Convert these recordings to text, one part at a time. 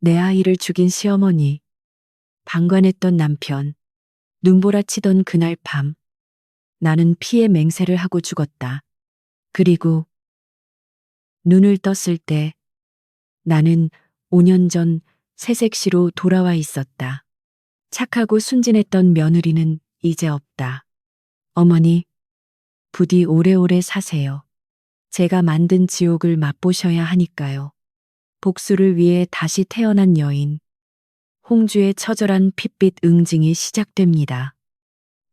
내 아이를 죽인 시어머니, 방관했던 남편, 눈보라치던 그날 밤, 나는 피에 맹세를 하고 죽었다. 그리고 눈을 떴을 때 나는 5년 전 새색시로 돌아와 있었다. 착하고 순진했던 며느리는 이제 없다. 어머니, 부디 오래오래 사세요. 제가 만든 지옥을 맛보셔야 하니까요. 복수를 위해 다시 태어난 여인. 홍주의 처절한 핏빛 응징이 시작됩니다.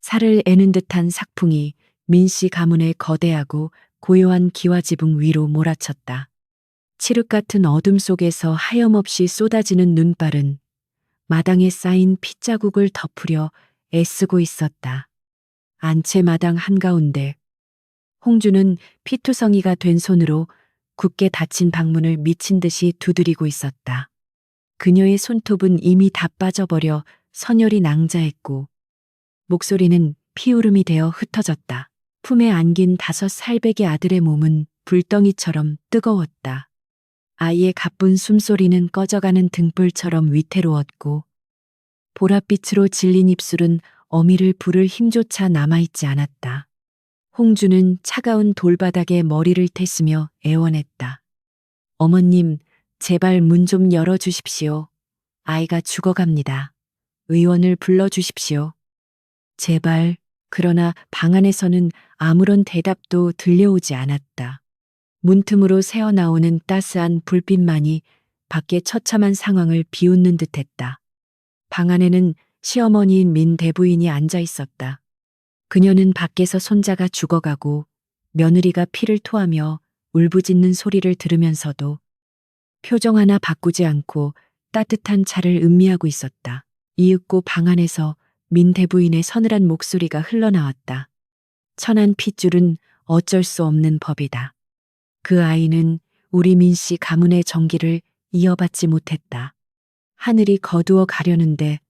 살을 애는 듯한 삭풍이 민씨 가문의 거대하고 고요한 기와지붕 위로 몰아쳤다. 칠흑 같은 어둠 속에서 하염없이 쏟아지는 눈발은 마당에 쌓인 핏자국을 덮으려 애쓰고 있었다. 안채마당 한가운데 홍주는 피투성이가 된 손으로 굳게 닫힌 방문을 미친 듯이 두드리고 있었다. 그녀의 손톱은 이미 다 빠져버려 선혈이 낭자했고 목소리는 피울음이 되어 흩어졌다. 품에 안긴 5살배기 아들의 몸은 불덩이처럼 뜨거웠다. 아이의 가쁜 숨소리는 꺼져가는 등불처럼 위태로웠고 보랏빛으로 질린 입술은 어미를 부를 힘조차 남아있지 않았다. 홍주는 차가운 돌바닥에 머리를 댔으며 애원했다. 어머님, 제발 문 좀 열어주십시오. 아이가 죽어갑니다. 의원을 불러주십시오. 제발. 그러나 방 안에서는 아무런 대답도 들려오지 않았다. 문틈으로 새어나오는 따스한 불빛만이 밖의 처참한 상황을 비웃는 듯했다. 방 안에는 시어머니인 민 대부인이 앉아 있었다. 그녀는 밖에서 손자가 죽어가고 며느리가 피를 토하며 울부짖는 소리를 들으면서도 표정 하나 바꾸지 않고 따뜻한 차를 음미하고 있었다. 이윽고 방 안에서 민 대부인의 서늘한 목소리가 흘러나왔다. 천한 핏줄은 어쩔 수 없는 법이다. 그 아이는 우리 민씨 가문의 정기를 이어받지 못했다. 하늘이 거두어 가려는데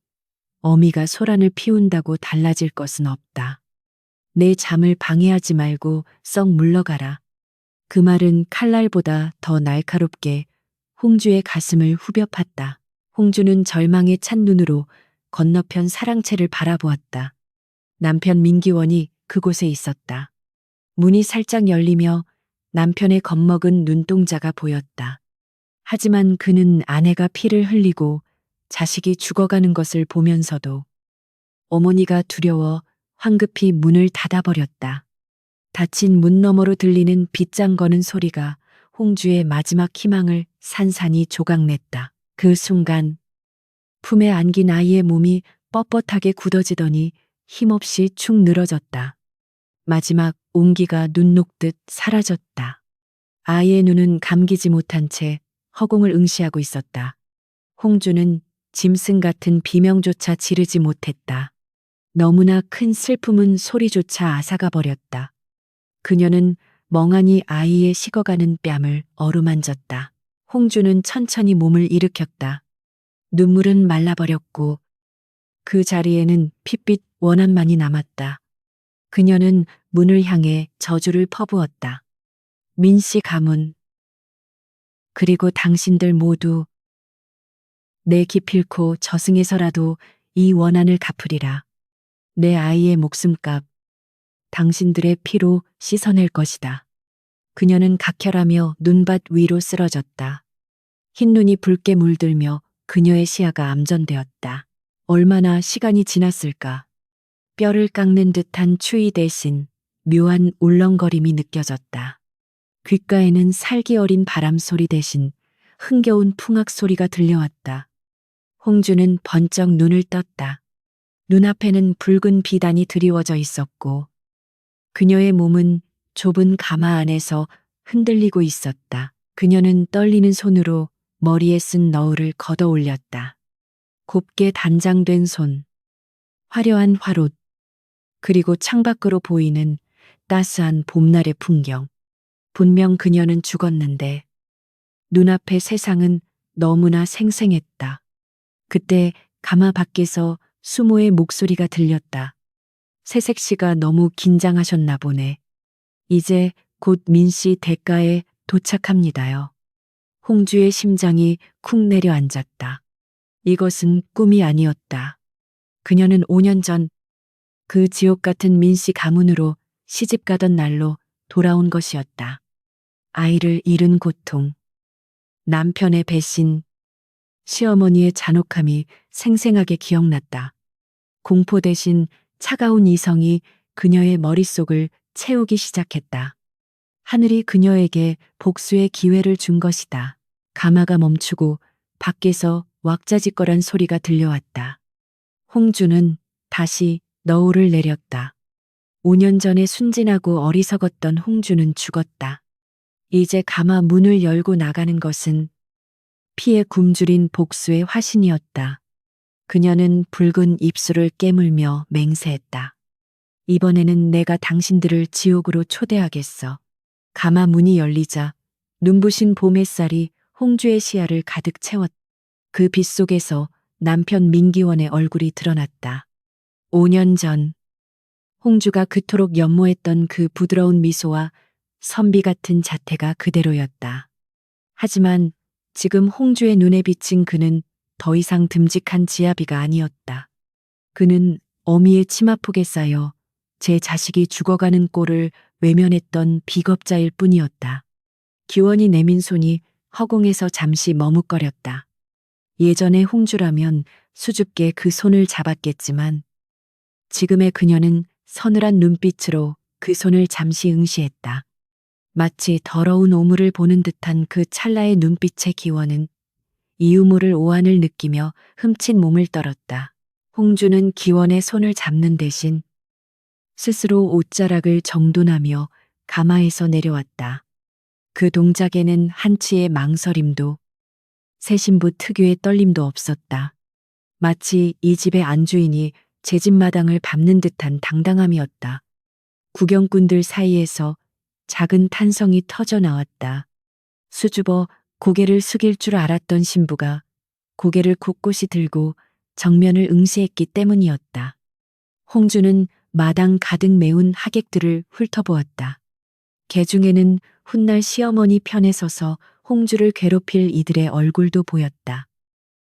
어미가 소란을 피운다고 달라질 것은 없다. 내 잠을 방해하지 말고 썩 물러가라. 그 말은 칼날보다 더 날카롭게 홍주의 가슴을 후벼 팠다. 홍주는 절망에 찬 눈으로 건너편 사랑채를 바라보았다. 남편 민기원이 그곳에 있었다. 문이 살짝 열리며 남편의 겁먹은 눈동자가 보였다. 하지만 그는 아내가 피를 흘리고 자식이 죽어가는 것을 보면서도 어머니가 두려워 황급히 문을 닫아버렸다. 닫힌 문 너머로 들리는 빗장 거는 소리가 홍주의 마지막 희망을 산산이 조각냈다. 그 순간 품에 안긴 아이의 몸이 뻣뻣하게 굳어지더니 힘없이 축 늘어졌다. 마지막 온기가 눈 녹듯 사라졌다. 아이의 눈은 감기지 못한 채 허공을 응시하고 있었다. 홍주는 짐승 같은 비명조차 지르지 못했다. 너무나 큰 슬픔은 소리조차 앗아가 버렸다. 그녀는 멍하니 아이의 식어가는 뺨을 어루만졌다. 홍주는 천천히 몸을 일으켰다. 눈물은 말라버렸고 그 자리에는 핏빛 원한만이 남았다. 그녀는 문을 향해 저주를 퍼부었다. 민씨 가문, 그리고 당신들 모두 내 기필코 저승에서라도 이 원한을 갚으리라. 내 아이의 목숨값, 당신들의 피로 씻어낼 것이다. 그녀는 각혈하며 눈밭 위로 쓰러졌다. 흰눈이 붉게 물들며 그녀의 시야가 암전되었다. 얼마나 시간이 지났을까. 뼈를 깎는 듯한 추위 대신 묘한 울렁거림이 느껴졌다. 귓가에는 살기 어린 바람 소리 대신 흥겨운 풍악 소리가 들려왔다. 홍주는 번쩍 눈을 떴다. 눈앞에는 붉은 비단이 드리워져 있었고 그녀의 몸은 좁은 가마 안에서 흔들리고 있었다. 그녀는 떨리는 손으로 머리에 쓴 너울을 걷어 올렸다. 곱게 단장된 손, 화려한 화롯, 그리고 창밖으로 보이는 따스한 봄날의 풍경. 분명 그녀는 죽었는데 눈앞의 세상은 너무나 생생했다. 그때 가마 밖에서 수모의 목소리가 들렸다. 새색 씨가 너무 긴장하셨나 보네. 이제 곧 민씨 대가에 도착합니다요. 홍주의 심장이 쿵 내려앉았다. 이것은 꿈이 아니었다. 그녀는 5년 전 그 지옥 같은 민씨 가문으로 시집가던 날로 돌아온 것이었다. 아이를 잃은 고통, 남편의 배신, 시어머니의 잔혹함이 생생하게 기억났다. 공포 대신 차가운 이성이 그녀의 머릿속을 채우기 시작했다. 하늘이 그녀에게 복수의 기회를 준 것이다. 가마가 멈추고 밖에서 왁자지껄한 소리가 들려왔다. 홍주는 다시 너울을 내렸다. 5년 전에 순진하고 어리석었던 홍주는 죽었다. 이제 가마 문을 열고 나가는 것은 피에 굶주린 복수의 화신이었다. 그녀는 붉은 입술을 깨물며 맹세했다. 이번에는 내가 당신들을 지옥으로 초대하겠어. 가마 문이 열리자 눈부신 봄 햇살이 홍주의 시야를 가득 채웠다. 그 빛 속에서 남편 민기원의 얼굴이 드러났다. 5년 전 홍주가 그토록 연모했던 그 부드러운 미소와 선비 같은 자태가 그대로였다. 하지만 지금 홍주의 눈에 비친 그는 더 이상 듬직한 지아비가 아니었다. 그는 어미의 치마폭에 쌓여 제 자식이 죽어가는 꼴을 외면했던 비겁자일 뿐이었다. 기원이 내민 손이 허공에서 잠시 머뭇거렸다. 예전의 홍주라면 수줍게 그 손을 잡았겠지만 지금의 그녀는 서늘한 눈빛으로 그 손을 잠시 응시했다. 마치 더러운 오물을 보는 듯한 그 찰나의 눈빛의 기원은 이유 모를 오한을 느끼며 흠칫 몸을 떨었다. 홍주는 기원의 손을 잡는 대신 스스로 옷자락을 정돈하며 가마에서 내려왔다. 그 동작에는 한치의 망설임도 새 신부 특유의 떨림도 없었다. 마치 이 집의 안주인이 제 집 마당을 밟는 듯한 당당함이었다. 구경꾼들 사이에서 작은 탄성이 터져 나왔다. 수줍어 고개를 숙일 줄 알았던 신부가 고개를 굳굳이 들고 정면을 응시했기 때문이었다. 홍주는 마당 가득 메운 하객들을 훑어보았다. 개 중에는 훗날 시어머니 편에 서서 홍주를 괴롭힐 이들의 얼굴도 보였다.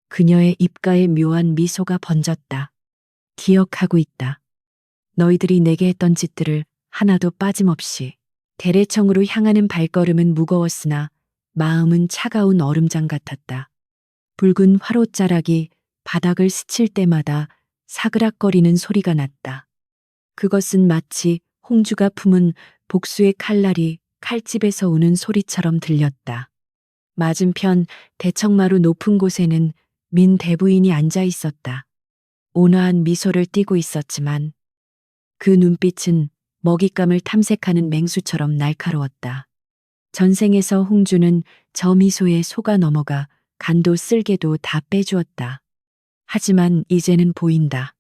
그녀의 입가에 묘한 미소가 번졌다. 기억하고 있다. 너희들이 내게 했던 짓들을 하나도 빠짐없이. 대례청으로 향하는 발걸음은 무거웠으나 마음은 차가운 얼음장 같았다. 붉은 화롯자락이 바닥을 스칠 때마다 사그락거리는 소리가 났다. 그것은 마치 홍주가 품은 복수의 칼날이 칼집에서 우는 소리처럼 들렸다. 맞은편 대청마루 높은 곳에는 민 대부인이 앉아 있었다. 온화한 미소를 띠고 있었지만 그 눈빛은 먹잇감을 탐색하는 맹수처럼 날카로웠다. 전생에서 홍주는 저 미소에 속아 넘어가 간도 쓸개도 다 빼주었다. 하지만 이제는 보인다.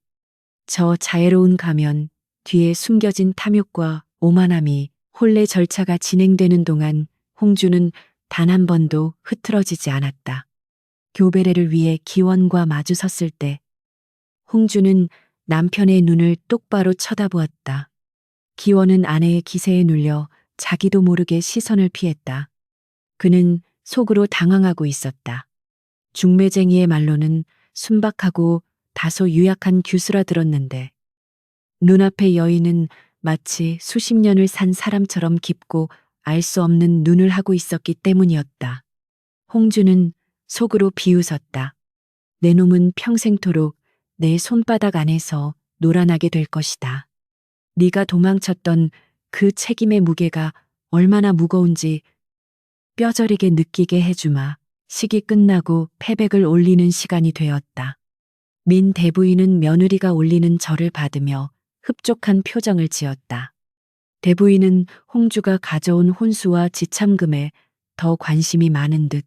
저 자애로운 가면 뒤에 숨겨진 탐욕과 오만함이 혼례 절차가 진행되는 동안 홍주는 단 한 번도 흐트러지지 않았다. 교배례를 위해 기원과 마주섰을 때 홍주는 남편의 눈을 똑바로 쳐다보았다. 기원은 아내의 기세에 눌려 자기도 모르게 시선을 피했다. 그는 속으로 당황하고 있었다. 중매쟁이의 말로는 순박하고 다소 유약한 규수라 들었는데 눈앞의 여인은 마치 수십 년을 산 사람처럼 깊고 알 수 없는 눈을 하고 있었기 때문이었다. 홍주는 속으로 비웃었다. 내 놈은 평생토록 내 손바닥 안에서 놀아나게 될 것이다. 네가 도망쳤던 그 책임의 무게가 얼마나 무거운지 뼈저리게 느끼게 해주마. 식이 끝나고 패백을 올리는 시간이 되었다. 민 대부인은 며느리가 올리는 절을 받으며 흡족한 표정을 지었다. 대부인은 홍주가 가져온 혼수와 지참금에 더 관심이 많은 듯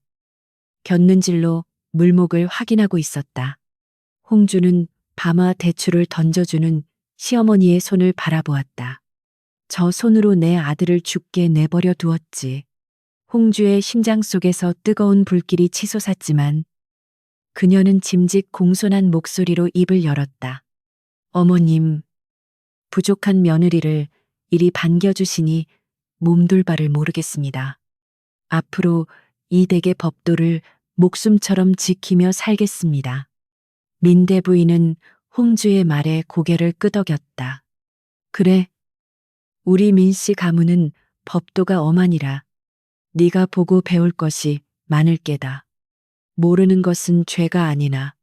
곁눈질로 물목을 확인하고 있었다. 홍주는 밤화 대추를 던져주는 시어머니의 손을 바라보았다. 저 손으로 내 아들을 죽게 내버려 두었지. 홍주의 심장 속에서 뜨거운 불길이 치솟았지만 그녀는 짐짓 공손한 목소리로 입을 열었다. 어머님, 부족한 며느리를 이리 반겨주시니 몸둘 바를 모르겠습니다. 앞으로 이 댁의 법도를 목숨처럼 지키며 살겠습니다. 민대 부인은 홍주의 말에 고개를 끄덕였다. 그래, 우리 민씨 가문은 법도가 엄하니라. 네가 보고 배울 것이 많을 게다. 모르는 것은 죄가 아니나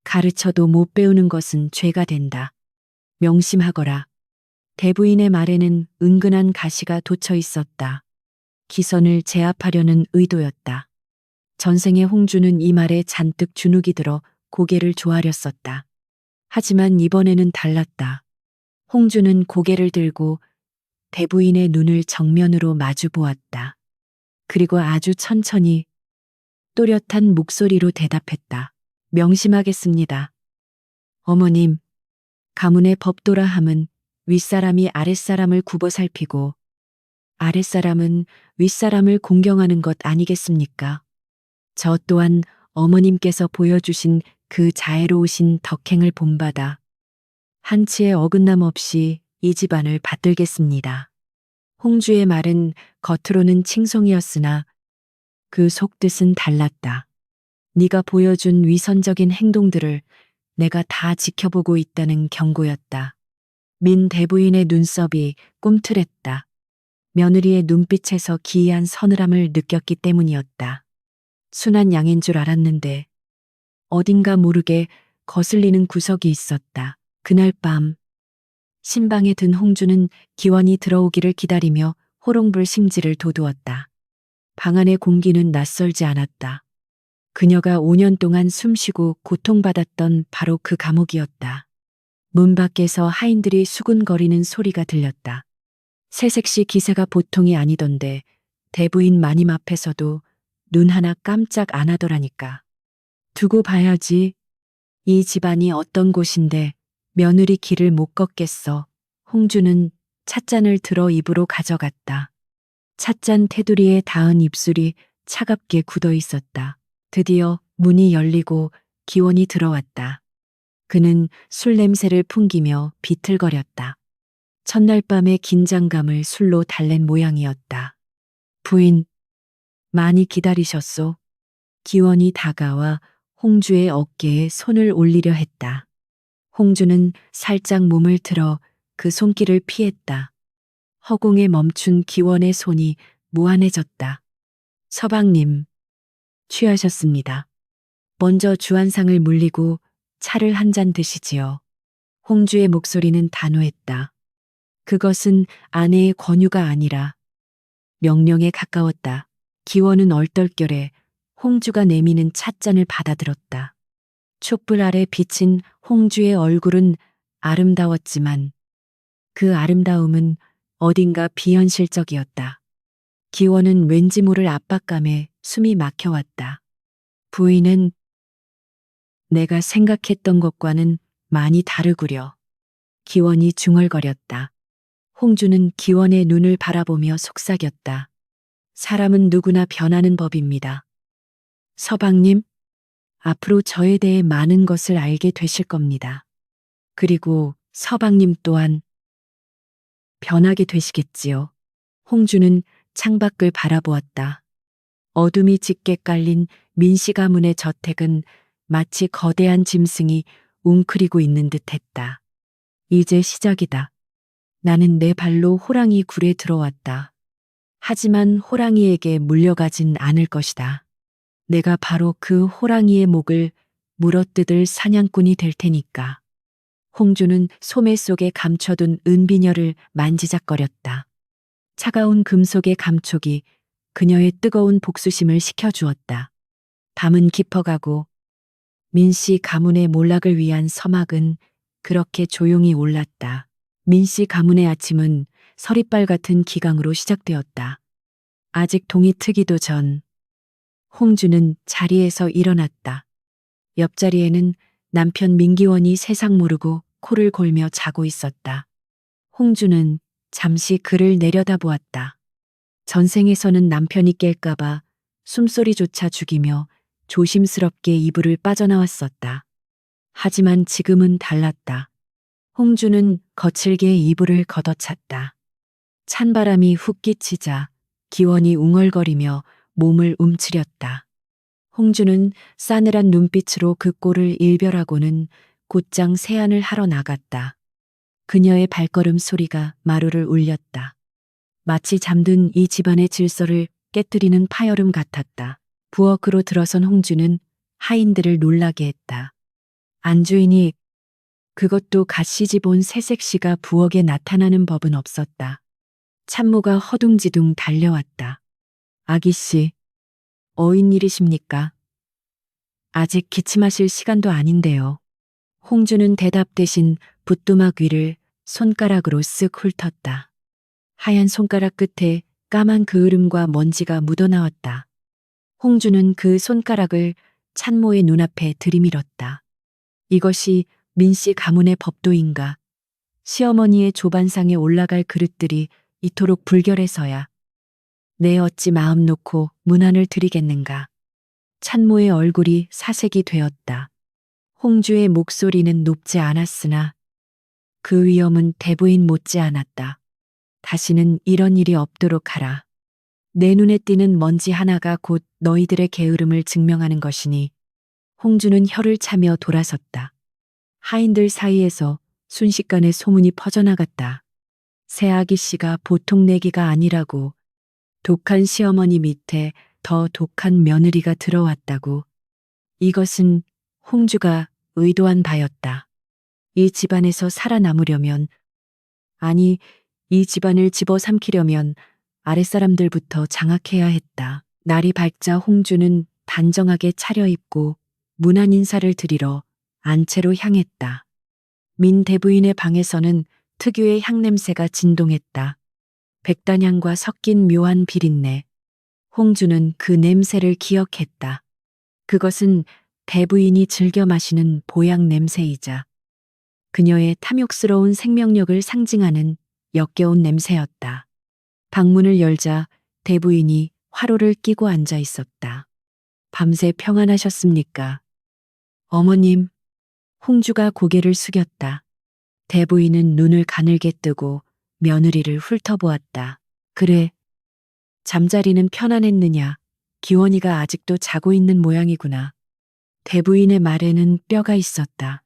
가르쳐도 못 배우는 것은 죄가 된다. 명심하거라. 대부인의 말에는 은근한 가시가 돋쳐 있었다. 기선을 제압하려는 의도였다. 전생의 홍주는 이 말에 잔뜩 주눅이 들어 고개를 조아렸었다. 하지만 이번에는 달랐다. 홍주는 고개를 들고 대부인의 눈을 정면으로 마주 보았다. 그리고 아주 천천히 또렷한 목소리로 대답했다. 명심하겠습니다. 어머님, 가문의 법도라 함은 윗사람이 아랫사람을 굽어 살피고 아랫사람은 윗사람을 공경하는 것 아니겠습니까? 저 또한 어머님께서 보여주신 그 자애로우신 덕행을 본받아 한치의 어긋남 없이 이 집안을 받들겠습니다. 홍주의 말은 겉으로는 칭송이었으나 그 속뜻은 달랐다. 네가 보여준 위선적인 행동들을 내가 다 지켜보고 있다는 경고였다. 민 대부인의 눈썹이 꿈틀했다. 며느리의 눈빛에서 기이한 서늘함을 느꼈기 때문이었다. 순한 양인 줄 알았는데 어딘가 모르게 거슬리는 구석이 있었다. 그날 밤 신방에 든 홍주는 기원이 들어오기를 기다리며 호롱불 심지를 돋우었다. 방 안의 공기는 낯설지 않았다. 그녀가 5년 동안 숨쉬고 고통받았던 바로 그 감옥이었다. 문 밖에서 하인들이 수군거리는 소리가 들렸다. 새색시 기세가 보통이 아니던데 대부인 마님 앞에서도 눈 하나 깜짝 안 하더라니까. 두고 봐야지. 이 집안이 어떤 곳인데 며느리 길을 못 걷겠어. 홍주는 찻잔을 들어 입으로 가져갔다. 찻잔 테두리에 닿은 입술이 차갑게 굳어 있었다. 드디어 문이 열리고 기원이 들어왔다. 그는 술 냄새를 풍기며 비틀거렸다. 첫날 밤의 긴장감을 술로 달랜 모양이었다. 부인, 많이 기다리셨소. 기원이 다가와 홍주의 어깨에 손을 올리려 했다. 홍주는 살짝 몸을 들어 그 손길을 피했다. 허공에 멈춘 기원의 손이 무한해졌다. 서방님, 취하셨습니다. 먼저 주안상을 물리고 차를 한 잔 드시지요. 홍주의 목소리는 단호했다. 그것은 아내의 권유가 아니라 명령에 가까웠다. 기원은 얼떨결에 홍주가 내미는 찻잔을 받아들었다. 촛불 아래 비친 홍주의 얼굴은 아름다웠지만 그 아름다움은 어딘가 비현실적이었다. 기원은 왠지 모를 압박감에 숨이 막혀왔다. 부인은 내가 생각했던 것과는 많이 다르구려. 기원이 중얼거렸다. 홍주는 기원의 눈을 바라보며 속삭였다. 사람은 누구나 변하는 법입니다. 서방님, 앞으로 저에 대해 많은 것을 알게 되실 겁니다. 그리고 서방님 또한 변하게 되시겠지요. 홍주는 창밖을 바라보았다. 어둠이 짙게 깔린 민씨 가문의 저택은 마치 거대한 짐승이 웅크리고 있는 듯했다. 이제 시작이다. 나는 내 발로 호랑이 굴에 들어왔다. 하지만 호랑이에게 물려가진 않을 것이다. 내가 바로 그 호랑이의 목을 물어뜯을 사냥꾼이 될 테니까. 홍주는 소매 속에 감춰둔 은비녀를 만지작거렸다. 차가운 금속의 감촉이 그녀의 뜨거운 복수심을 식혀주었다. 밤은 깊어가고 민씨 가문의 몰락을 위한 서막은 그렇게 조용히 올랐다. 민씨 가문의 아침은 서리빨 같은 기강으로 시작되었다. 아직 동이 트기도 전 홍주는 자리에서 일어났다. 옆자리에는 남편 민기원이 세상 모르고 코를 골며 자고 있었다. 홍주는 잠시 그를 내려다보았다. 전생에서는 남편이 깰까봐 숨소리조차 죽이며 조심스럽게 이불을 빠져나왔었다. 하지만 지금은 달랐다. 홍주는 거칠게 이불을 걷어찼다. 찬바람이 훅 끼치자 기원이 웅얼거리며 몸을 움츠렸다. 홍주는 싸늘한 눈빛으로 그 꼴을 일별하고는 곧장 세안을 하러 나갔다. 그녀의 발걸음 소리가 마루를 울렸다. 마치 잠든 이 집안의 질서를 깨뜨리는 파열음 같았다. 부엌으로 들어선 홍주는 하인들을 놀라게 했다. 안주인이, 그것도 갓 시집 온 새색시가 부엌에 나타나는 법은 없었다. 참모가 허둥지둥 달려왔다. 아기씨, 어인 일이십니까? 아직 기침하실 시간도 아닌데요. 홍주는 대답 대신 붓두막 위를 손가락으로 쓱 훑었다. 하얀 손가락 끝에 까만 그을음과 먼지가 묻어나왔다. 홍주는 그 손가락을 찬모의 눈앞에 들이밀었다. 이것이 민씨 가문의 법도인가? 시어머니의 조반상에 올라갈 그릇들이 이토록 불결해서야. 내 어찌 마음 놓고 문안을 드리겠는가? 찬모의 얼굴이 사색이 되었다. 홍주의 목소리는 높지 않았으나 그 위엄은 대부인 못지 않았다. 다시는 이런 일이 없도록 하라. 내 눈에 띄는 먼지 하나가 곧 너희들의 게으름을 증명하는 것이니. 홍주는 혀를 차며 돌아섰다. 하인들 사이에서 순식간에 소문이 퍼져나갔다. 새아기 씨가 보통 내기가 아니라고. 독한 시어머니 밑에 더 독한 며느리가 들어왔다고. 이것은 홍주가 의도한 바였다. 이 집안에서 살아남으려면, 아니, 이 집안을 집어삼키려면 아랫사람들부터 장악해야 했다. 날이 밝자 홍주는 단정하게 차려입고 문안 인사를 드리러 안채로 향했다. 민 대부인의 방에서는 특유의 향냄새가 진동했다. 백단향과 섞인 묘한 비린내. 홍주는 그 냄새를 기억했다. 그것은 대부인이 즐겨 마시는 보약 냄새이자 그녀의 탐욕스러운 생명력을 상징하는 역겨운 냄새였다. 방문을 열자 대부인이 화로를 끼고 앉아 있었다. 밤새 평안하셨습니까? 어머님. 홍주가 고개를 숙였다. 대부인은 눈을 가늘게 뜨고 며느리를 훑어보았다. 그래. 잠자리는 편안했느냐? 기원이가 아직도 자고 있는 모양이구나. 대부인의 말에는 뼈가 있었다.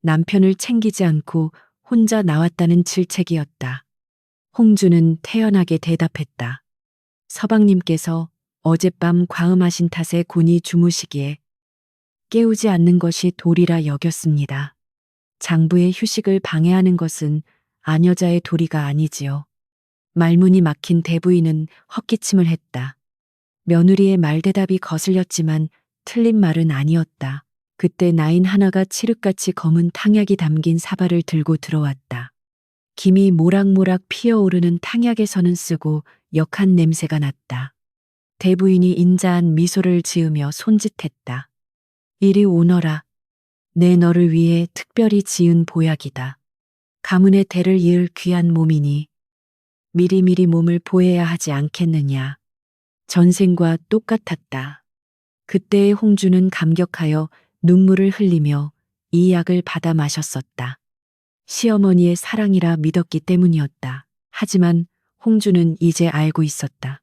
남편을 챙기지 않고 혼자 나왔다는 질책이었다. 홍주는 태연하게 대답했다. 서방님께서 어젯밤 과음하신 탓에 곤히 주무시기에 깨우지 않는 것이 도리라 여겼습니다. 장부의 휴식을 방해하는 것은 아녀자의 도리가 아니지요. 말문이 막힌 대부인은 헛기침을 했다. 며느리의 말대답이 거슬렸지만 틀린 말은 아니었다. 그때 나인 하나가 칠흑같이 검은 탕약이 담긴 사발을 들고 들어왔다. 김이 모락모락 피어오르는 탕약에서는 쓰고 역한 냄새가 났다. 대부인이 인자한 미소를 지으며 손짓했다. 이리 오너라. 내 너를 위해 특별히 지은 보약이다. 가문의 대를 이을 귀한 몸이니 미리미리 몸을 보해야 하지 않겠느냐. 전생과 똑같았다. 그때의 홍주는 감격하여 눈물을 흘리며 이 약을 받아 마셨었다. 시어머니의 사랑이라 믿었기 때문이었다. 하지만 홍주는 이제 알고 있었다.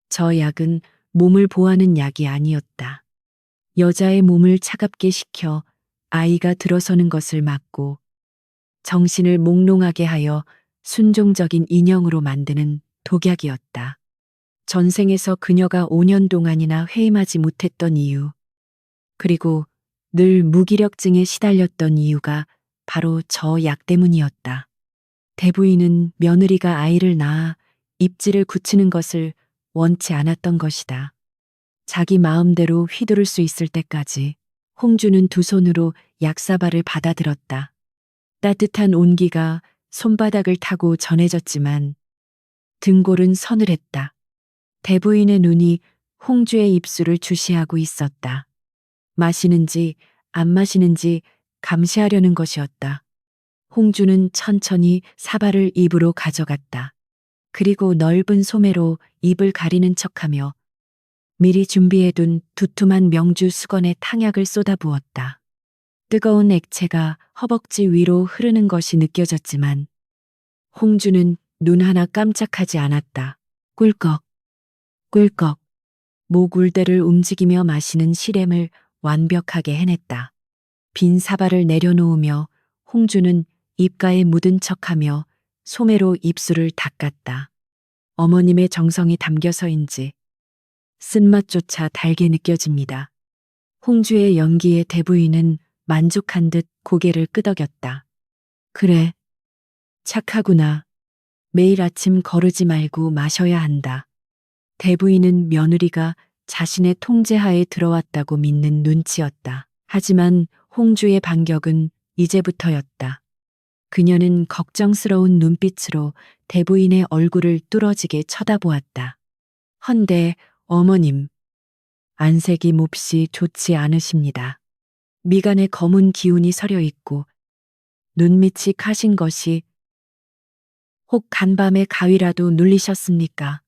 저 약은 몸을 보하는 약이 아니었다. 여자의 몸을 차갑게 식혀 아이가 들어서는 것을 막고 정신을 몽롱하게 하여 순종적인 인형으로 만드는 독약이었다. 전생에서 그녀가 5년 동안이나 회임하지 못했던 이유, 그리고 늘 무기력증에 시달렸던 이유가 바로 저 약 때문이었다. 대부인은 며느리가 아이를 낳아 입지를 굳히는 것을 원치 않았던 것이다. 자기 마음대로 휘두를 수 있을 때까지 홍주는 두 손으로 약사발을 받아들었다. 따뜻한 온기가 손바닥을 타고 전해졌지만 등골은 서늘했다. 대부인의 눈이 홍주의 입술을 주시하고 있었다. 마시는지 안 마시는지 감시하려는 것이었다. 홍주는 천천히 사발을 입으로 가져갔다. 그리고 넓은 소매로 입을 가리는 척하며 미리 준비해둔 두툼한 명주 수건에 탕약을 쏟아부었다. 뜨거운 액체가 허벅지 위로 흐르는 것이 느껴졌지만 홍주는 눈 하나 깜짝하지 않았다. 꿀꺽, 꿀꺽. 목울대를 움직이며 마시는 실ემ을 완벽하게 해냈다. 빈 사발을 내려놓으며 홍주는 입가에 묻은 척하며 소매로 입술을 닦았다. 어머님의 정성이 담겨서인지 쓴맛조차 달게 느껴집니다. 홍주의 연기에 대부인은 만족한 듯 고개를 끄덕였다. 그래, 착하구나. 매일 아침 거르지 말고 마셔야 한다. 대부인은 며느리가 자신의 통제하에 들어왔다고 믿는 눈치였다. 하지만 홍주의 반격은 이제부터였다. 그녀는 걱정스러운 눈빛으로 대부인의 얼굴을 뚫어지게 쳐다보았다. 헌데 어머님, 안색이 몹시 좋지 않으십니다. 미간에 검은 기운이 서려 있고 눈밑이 카신 것이 혹 간밤에 가위라도 눌리셨습니까?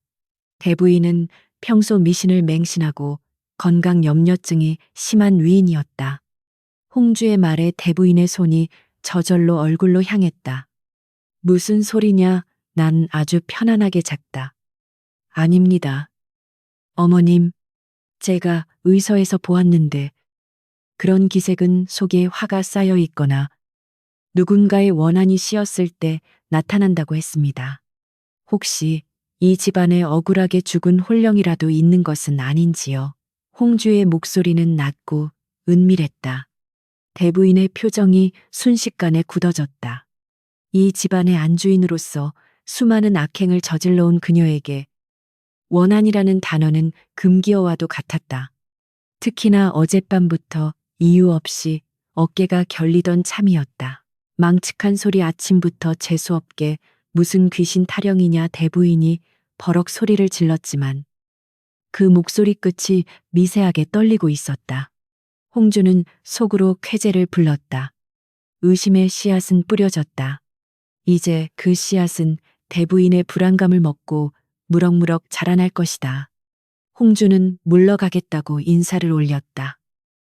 대부인은 평소 미신을 맹신하고 건강 염려증이 심한 위인이었다. 홍주의 말에 대부인의 손이 저절로 얼굴로 향했다. 무슨 소리냐? 난 아주 편안하게 잤다. 아닙니다. 어머님, 제가 의서에서 보았는데 그런 기색은 속에 화가 쌓여 있거나 누군가의 원한이 씌었을 때 나타난다고 했습니다. 혹시 이 집안에 억울하게 죽은 홀령이라도 있는 것은 아닌지요? 홍주의 목소리는 낮고 은밀했다. 대부인의 표정이 순식간에 굳어졌다. 이 집안의 안주인으로서 수많은 악행을 저질러온 그녀에게 원한이라는 단어는 금기어와도 같았다. 특히나 어젯밤부터 이유 없이 어깨가 결리던 참이었다. 망측한 소리 아침부터 재수없게 무슨 귀신 타령이냐 대부인이 버럭 소리를 질렀지만 그 목소리 끝이 미세하게 떨리고 있었다. 홍주는 속으로 쾌재를 불렀다. 의심의 씨앗은 뿌려졌다. 이제 그 씨앗은 대부인의 불안감을 먹고 무럭무럭 자라날 것이다. 홍주는 물러가겠다고 인사를 올렸다.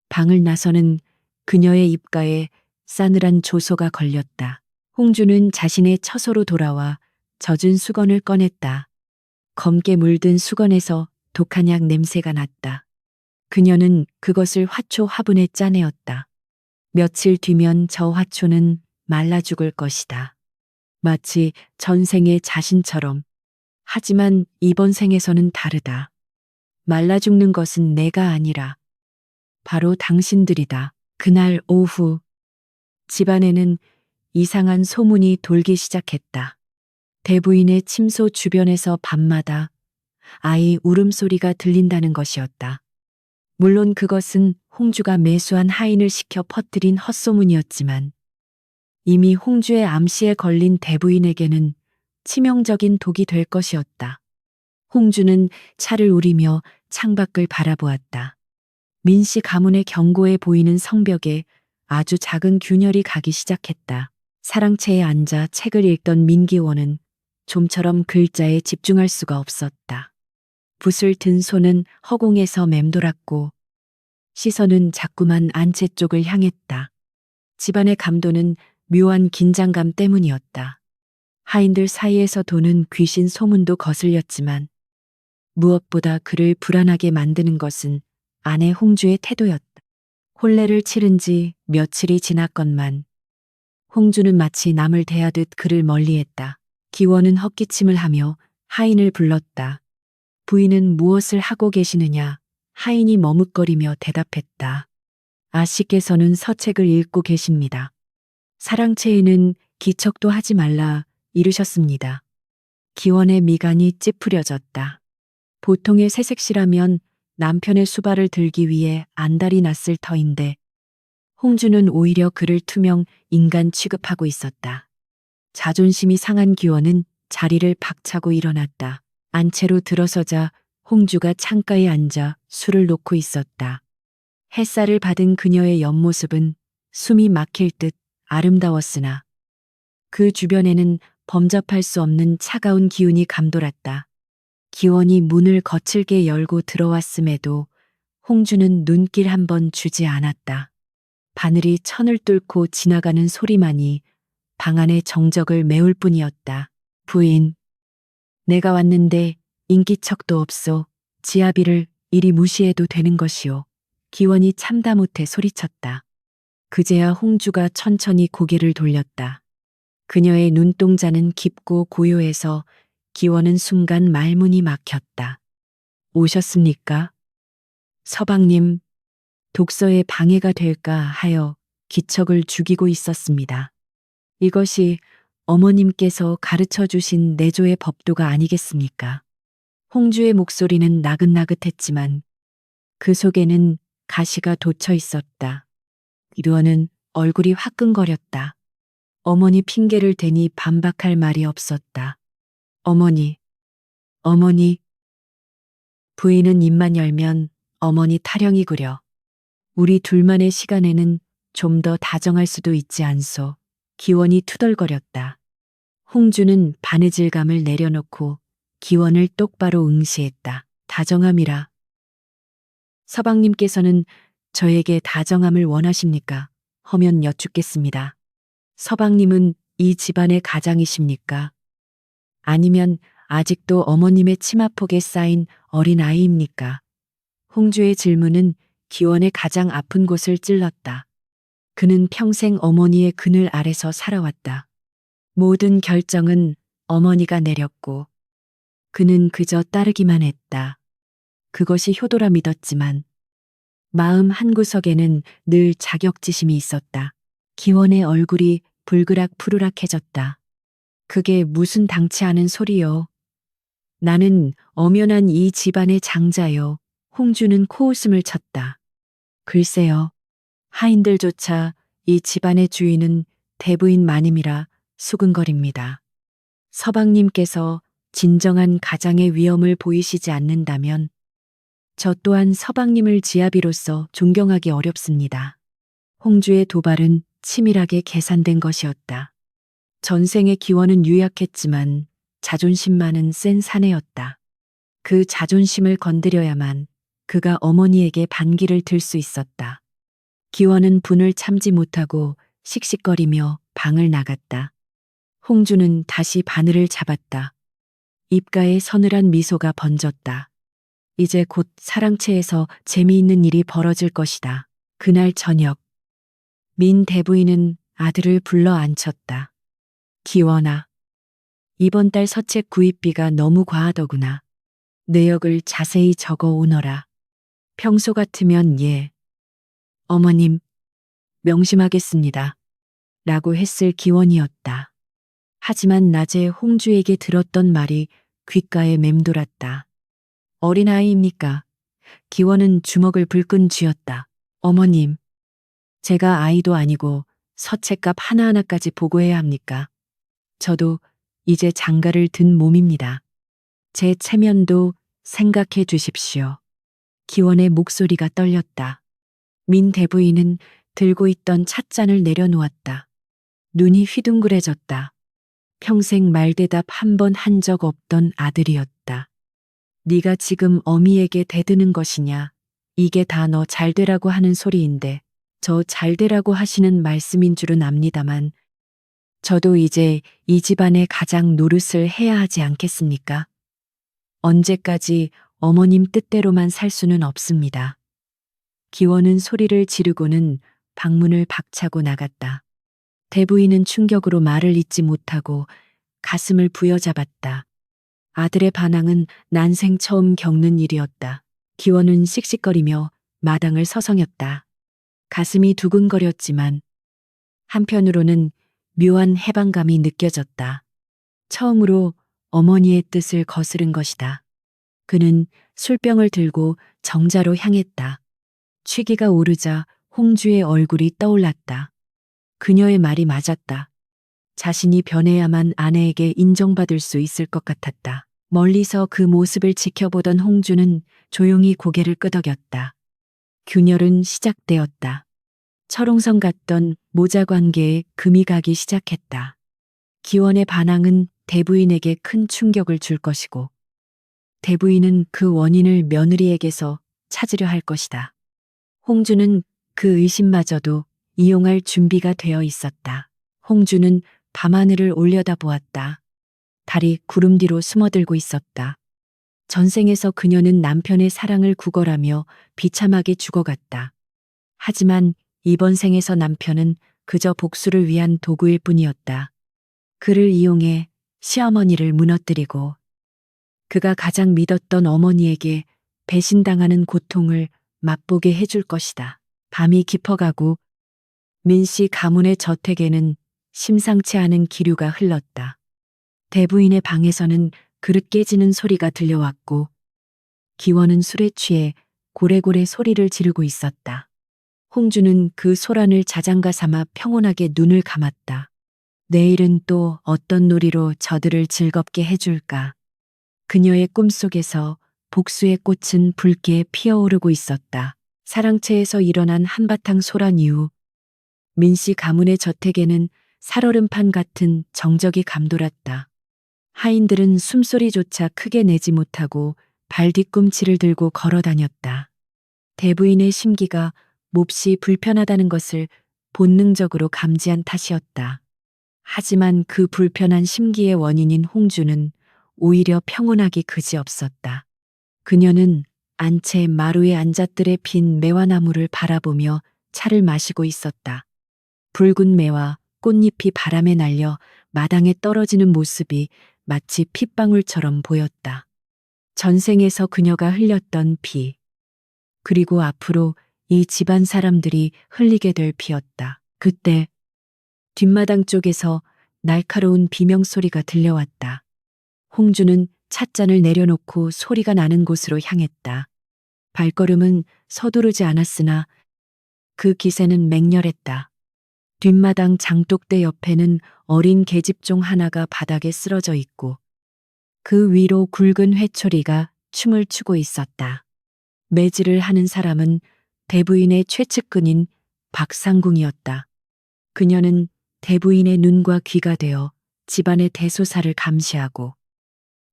방을 나서는 그녀의 입가에 싸늘한 조소가 걸렸다. 홍주는 자신의 처소로 돌아와 젖은 수건을 꺼냈다. 검게 물든 수건에서 독한약 냄새가 났다. 그녀는 그것을 화초 화분에 짜내었다. 며칠 뒤면 저 화초는 말라 죽을 것이다. 마치 전생의 자신처럼. 하지만 이번 생에서는 다르다. 말라 죽는 것은 내가 아니라 바로 당신들이다. 그날 오후 집안에는 이상한 소문이 돌기 시작했다. 대부인의 침소 주변에서 밤마다 아이 울음소리가 들린다는 것이었다. 물론 그것은 홍주가 매수한 하인을 시켜 퍼뜨린 헛소문이었지만 이미 홍주의 암시에 걸린 대부인에게는 치명적인 독이 될 것이었다. 홍주는 차를 우리며 창밖을 바라보았다. 민씨 가문의 견고해 보이는 성벽에 아주 작은 균열이 가기 시작했다. 사랑채에 앉아 책을 읽던 민기원은 좀처럼 글자에 집중할 수가 없었다. 붓을 든 손은 허공에서 맴돌았고 시선은 자꾸만 안채 쪽을 향했다. 집안의 감도는 묘한 긴장감 때문이었다. 하인들 사이에서 도는 귀신 소문도 거슬렸지만 무엇보다 그를 불안하게 만드는 것은 아내 홍주의 태도였다. 혼례를 치른 지 며칠이 지났건만 홍주는 마치 남을 대하듯 그를 멀리했다. 기원은 헛기침을 하며 하인을 불렀다. 부인은 무엇을 하고 계시느냐? 하인이 머뭇거리며 대답했다. 아씨께서는 서책을 읽고 계십니다. 사랑채에는 기척도 하지 말라 이르셨습니다. 기원의 미간이 찌푸려졌다. 보통의 새색시라면 남편의 수발을 들기 위해 안달이 났을 터인데 홍주는 오히려 그를 투명 인간 취급하고 있었다. 자존심이 상한 기원은 자리를 박차고 일어났다. 안채로 들어서자 홍주가 창가에 앉아 술을 놓고 있었다. 햇살을 받은 그녀의 옆모습은 숨이 막힐 듯 아름다웠으나 그 주변에는 범접할 수 없는 차가운 기운이 감돌았다. 기원이 문을 거칠게 열고 들어왔음에도 홍주는 눈길 한 번 주지 않았다. 바늘이 천을 뚫고 지나가는 소리만이 방 안의 정적을 메울 뿐이었다. 부인, 내가 왔는데 인기척도 없소. 지아비를 이리 무시해도 되는 것이오. 기원이 참다 못해 소리쳤다. 그제야 홍주가 천천히 고개를 돌렸다. 그녀의 눈동자는 깊고 고요해서 기원은 순간 말문이 막혔다. 오셨습니까? 서방님, 독서에 방해가 될까 하여 기척을 죽이고 있었습니다. 이것이 어머님께서 가르쳐 주신 내조의 법도가 아니겠습니까? 홍주의 목소리는 나긋나긋했지만 그 속에는 가시가 돋쳐 있었다. 류어는 얼굴이 화끈거렸다. 어머니 핑계를 대니 반박할 말이 없었다. 어머니, 어머니. 부인은 입만 열면 어머니 타령이 구려. 우리 둘만의 시간에는 좀 더 다정할 수도 있지 않소. 기원이 투덜거렸다. 홍주는 바느질감을 내려놓고 기원을 똑바로 응시했다. 다정함이라. 서방님께서는 저에게 다정함을 원하십니까? 허면 여쭙겠습니다. 서방님은 이 집안의 가장이십니까? 아니면 아직도 어머님의 치마폭에 쌓인 어린 아이입니까? 홍주의 질문은 기원의 가장 아픈 곳을 찔렀다. 그는 평생 어머니의 그늘 아래서 살아왔다. 모든 결정은 어머니가 내렸고 그는 그저 따르기만 했다. 그것이 효도라 믿었지만 마음 한구석에는 늘 자격지심이 있었다. 기원의 얼굴이 불그락푸르락해졌다. 그게 무슨 당치 않은 소리요. 나는 엄연한 이 집안의 장자요. 홍주는 코웃음을 쳤다. 글쎄요. 하인들조차 이 집안의 주인은 대부인 마님이라 수근거립니다. 서방님께서 진정한 가장의 위엄을 보이시지 않는다면 저 또한 서방님을 지아비로서 존경하기 어렵습니다. 홍주의 도발은 치밀하게 계산된 것이었다. 전생의 기원은 유약했지만 자존심만은 센 사내였다. 그 자존심을 건드려야만 그가 어머니에게 반기를 들 수 있었다. 기원은 분을 참지 못하고 씩씩거리며 방을 나갔다. 홍주는 다시 바늘을 잡았다. 입가에 서늘한 미소가 번졌다. 이제 곧 사랑채에서 재미있는 일이 벌어질 것이다. 그날 저녁 민 대부인은 아들을 불러 앉혔다. 기원아, 이번 달 서책 구입비가 너무 과하더구나. 내역을 자세히 적어 오너라. 평소 같으면 예. 어머님, 명심하겠습니다. 라고 했을 기원이었다. 하지만 낮에 홍주에게 들었던 말이 귓가에 맴돌았다. 어린아이입니까? 기원은 주먹을 불끈 쥐었다. 어머님, 제가 아이도 아니고 서책값 하나하나까지 보고해야 합니까? 저도 이제 장가를 든 몸입니다. 제 체면도 생각해 주십시오. 기원의 목소리가 떨렸다. 민 대부인은 들고 있던 찻잔을 내려놓았다. 눈이 휘둥그레졌다. 평생 말대답 한 번 한 적 없던 아들이었다. 네가 지금 어미에게 대드는 것이냐? 이게 다 너 잘되라고 하는 소리인데 저 잘되라고 하시는 말씀인 줄은 압니다만 저도 이제 이 집안의 가장 노릇을 해야 하지 않겠습니까? 언제까지 어머님 뜻대로만 살 수는 없습니다. 기원은 소리를 지르고는 방문을 박차고 나갔다. 대부인은 충격으로 말을 잇지 못하고 가슴을 부여잡았다. 아들의 반항은 난생 처음 겪는 일이었다. 기원은 씩씩거리며 마당을 서성였다. 가슴이 두근거렸지만 한편으로는 묘한 해방감이 느껴졌다. 처음으로 어머니의 뜻을 거스른 것이다. 그는 술병을 들고 정자로 향했다. 취기가 오르자 홍주의 얼굴이 떠올랐다. 그녀의 말이 맞았다. 자신이 변해야만 아내에게 인정받을 수 있을 것 같았다. 멀리서 그 모습을 지켜보던 홍주는 조용히 고개를 끄덕였다. 균열은 시작되었다. 철옹성 같던 모자 관계에 금이 가기 시작했다. 기원의 반항은 대부인에게 큰 충격을 줄 것이고 대부인은 그 원인을 며느리에게서 찾으려 할 것이다. 홍주는 그 의심마저도 이용할 준비가 되어 있었다. 홍주는 밤하늘을 올려다보았다. 달이 구름 뒤로 숨어들고 있었다. 전생에서 그녀는 남편의 사랑을 구걸하며 비참하게 죽어갔다. 하지만 이번 생에서 남편은 그저 복수를 위한 도구일 뿐이었다. 그를 이용해 시어머니를 무너뜨리고 그가 가장 믿었던 어머니에게 배신당하는 고통을 맛보게 해줄 것이다. 밤이 깊어가고 민씨 가문의 저택에는 심상치 않은 기류가 흘렀다. 대부인의 방에서는 그릇 깨지는 소리가 들려왔고 기원은 술에 취해 고래고래 소리를 지르고 있었다. 홍주는 그 소란을 자장가 삼아 평온하게 눈을 감았다. 내일은 또 어떤 놀이로 저들을 즐겁게 해줄까. 그녀의 꿈속에서 복수의 꽃은 붉게 피어오르고 있었다. 사랑채에서 일어난 한바탕 소란 이후 민씨 가문의 저택에는 살얼음판 같은 정적이 감돌았다. 하인들은 숨소리조차 크게 내지 못하고 발 뒤꿈치를 들고 걸어 다녔다. 대부인의 심기가 몹시 불편하다는 것을 본능적으로 감지한 탓이었다. 하지만 그 불편한 심기의 원인인 홍주는 오히려 평온하기 그지없었다. 그녀는 안채 마루에 앉아들에 핀 매화나무를 바라보며 차를 마시고 있었다. 붉은 매와 꽃잎이 바람에 날려 마당에 떨어지는 모습이 마치 핏방울처럼 보였다. 전생에서 그녀가 흘렸던 피, 그리고 앞으로 이 집안 사람들이 흘리게 될 피였다. 그때 뒷마당 쪽에서 날카로운 비명소리가 들려왔다. 홍주는 찻잔을 내려놓고 소리가 나는 곳으로 향했다. 발걸음은 서두르지 않았으나 그 기세는 맹렬했다. 뒷마당 장독대 옆에는 어린 계집종 하나가 바닥에 쓰러져 있고 그 위로 굵은 회초리가 춤을 추고 있었다. 매질을 하는 사람은 대부인의 최측근인 박상궁이었다. 그녀는 대부인의 눈과 귀가 되어 집안의 대소사를 감시하고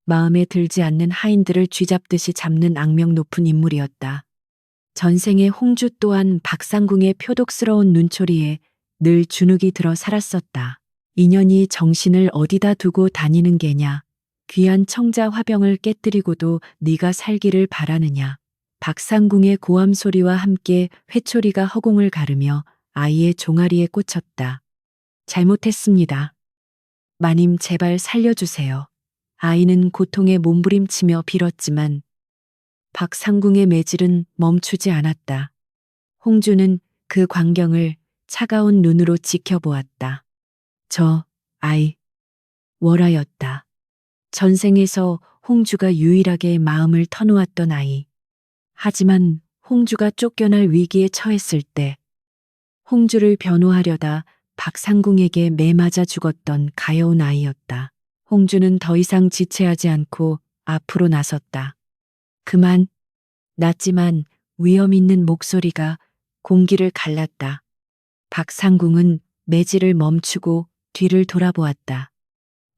마음에 들지 않는 하인들을 쥐잡듯이 잡는 악명 높은 인물이었다. 전생의 홍주 또한 박상궁의 표독스러운 눈초리에 늘 주눅이 들어 살았었다. 인연이 정신을 어디다 두고 다니는 게냐. 귀한 청자 화병을 깨뜨리고도 네가 살기를 바라느냐. 박상궁의 고함 소리와 함께 회초리가 허공을 가르며 아이의 종아리에 꽂혔다. 잘못했습니다. 마님 제발 살려주세요. 아이는 고통에 몸부림치며 빌었지만 박상궁의 매질은 멈추지 않았다. 홍주는 그 광경을 차가운 눈으로 지켜보았다. 저 아이 월아였다. 전생에서 홍주가 유일하게 마음을 터놓았던 아이. 하지만 홍주가 쫓겨날 위기에 처했을 때 홍주를 변호하려다 박상궁에게 매맞아 죽었던 가여운 아이였다. 홍주는 더 이상 지체하지 않고 앞으로 나섰다. 그만, 낮지만 위험 있는 목소리가 공기를 갈랐다. 박상궁은 매질을 멈추고 뒤를 돌아보았다.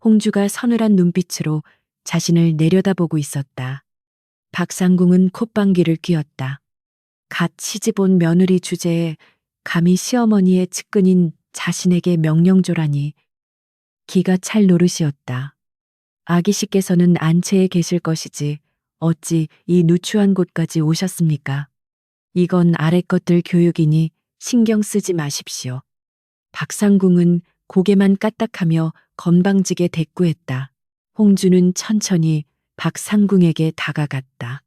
홍주가 서늘한 눈빛으로 자신을 내려다보고 있었다. 박상궁은 콧방귀를 뀌었다. 갓 시집온 며느리 주제에 감히 시어머니의 측근인 자신에게 명령조라니 기가 찰 노릇이었다. 아기 씨께서는 안채에 계실 것이지 어찌 이 누추한 곳까지 오셨습니까? 이건 아래 것들 교육이니 신경 쓰지 마십시오. 박상궁은 고개만 까딱하며 건방지게 대꾸했다. 홍주는 천천히 박상궁에게 다가갔다.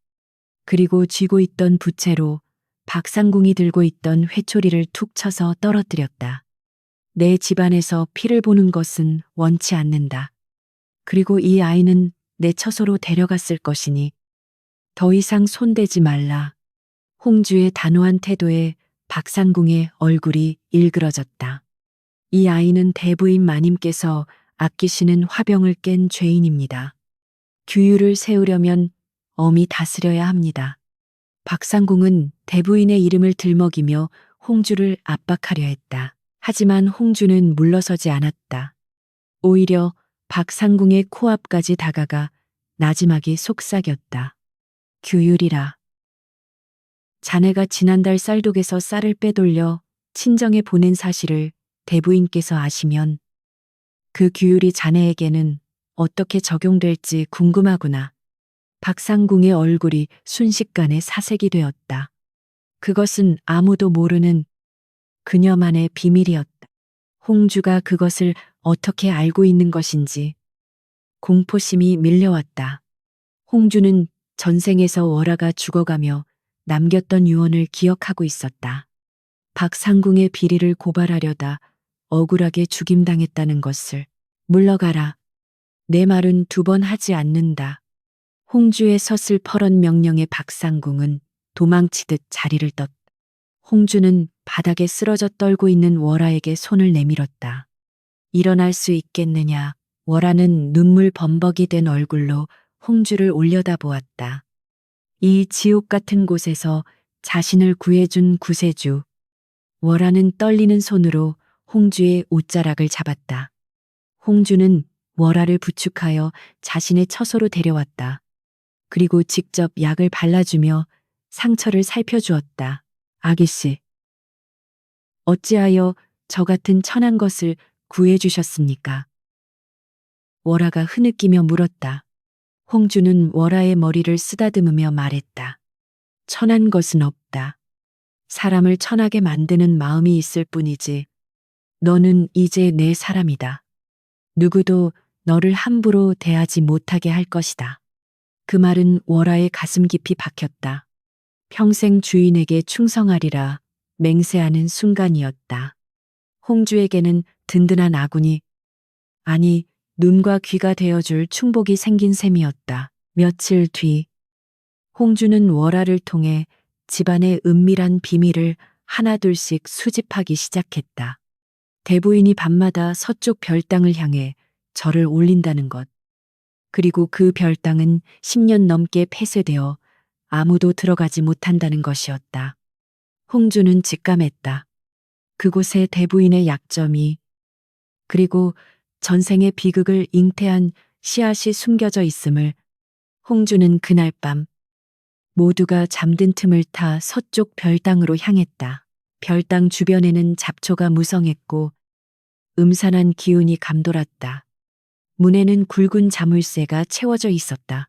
그리고 쥐고 있던 부채로 박상궁이 들고 있던 회초리를 툭 쳐서 떨어뜨렸다. 내 집안에서 피를 보는 것은 원치 않는다. 그리고 이 아이는 내 처소로 데려갔을 것이니 더 이상 손대지 말라. 홍주의 단호한 태도에 박상궁의 얼굴이 일그러졌다. 이 아이는 대부인 마님께서 아끼시는 화병을 깬 죄인입니다. 규율을 세우려면 엄히 다스려야 합니다. 박상궁은 대부인의 이름을 들먹이며 홍주를 압박하려 했다. 하지만 홍주는 물러서지 않았다. 오히려 박상궁의 코앞까지 다가가 나지막이 속삭였다. 규율이라. 자네가 지난달 쌀독에서 쌀을 빼돌려 친정에 보낸 사실을 대부인께서 아시면 그 규율이 자네에게는 어떻게 적용될지 궁금하구나. 박상궁의 얼굴이 순식간에 사색이 되었다. 그것은 아무도 모르는 그녀만의 비밀이었다. 홍주가 그것을 어떻게 알고 있는 것인지 공포심이 밀려왔다. 홍주는 전생에서 월하가 죽어가며 남겼던 유언을 기억하고 있었다. 박상궁의 비리를 고발하려다 억울하게 죽임당했다는 것을. 물러가라. 내 말은 두 번 하지 않는다. 홍주의 서슬퍼런 명령에 박상궁은 도망치듯 자리를 떴다. 홍주는 바닥에 쓰러져 떨고 있는 월하에게 손을 내밀었다. 일어날 수 있겠느냐. 월하는 눈물 범벅이 된 얼굴로 홍주를 올려다보았다. 이 지옥 같은 곳에서 자신을 구해준 구세주. 월하는 떨리는 손으로 홍주의 옷자락을 잡았다. 홍주는 월하를 부축하여 자신의 처소로 데려왔다. 그리고 직접 약을 발라주며 상처를 살펴주었다. 아기씨, 어찌하여 저 같은 천한 것을 구해주셨습니까? 월하가 흐느끼며 물었다. 홍주는 월하의 머리를 쓰다듬으며 말했다. 천한 것은 없다. 사람을 천하게 만드는 마음이 있을 뿐이지. 너는 이제 내 사람이다. 누구도 너를 함부로 대하지 못하게 할 것이다. 그 말은 월하의 가슴 깊이 박혔다. 평생 주인에게 충성하리라 맹세하는 순간이었다. 홍주에게는 든든한 아군이, 아니 눈과 귀가 되어줄 충복이 생긴 셈이었다. 며칠 뒤 홍주는 월하를 통해 집안의 은밀한 비밀을 하나둘씩 수집하기 시작했다. 대부인이 밤마다 서쪽 별당을 향해 절을 올린다는 것. 그리고 그 별당은 10년 넘게 폐쇄되어 아무도 들어가지 못한다는 것이었다. 홍주는 직감했다. 그곳에 대부인의 약점이, 그리고 전생의 비극을 잉태한 씨앗이 숨겨져 있음을. 홍주는 그날 밤 모두가 잠든 틈을 타 서쪽 별당으로 향했다. 별당 주변에는 잡초가 무성했고 음산한 기운이 감돌았다. 문에는 굵은 자물쇠가 채워져 있었다.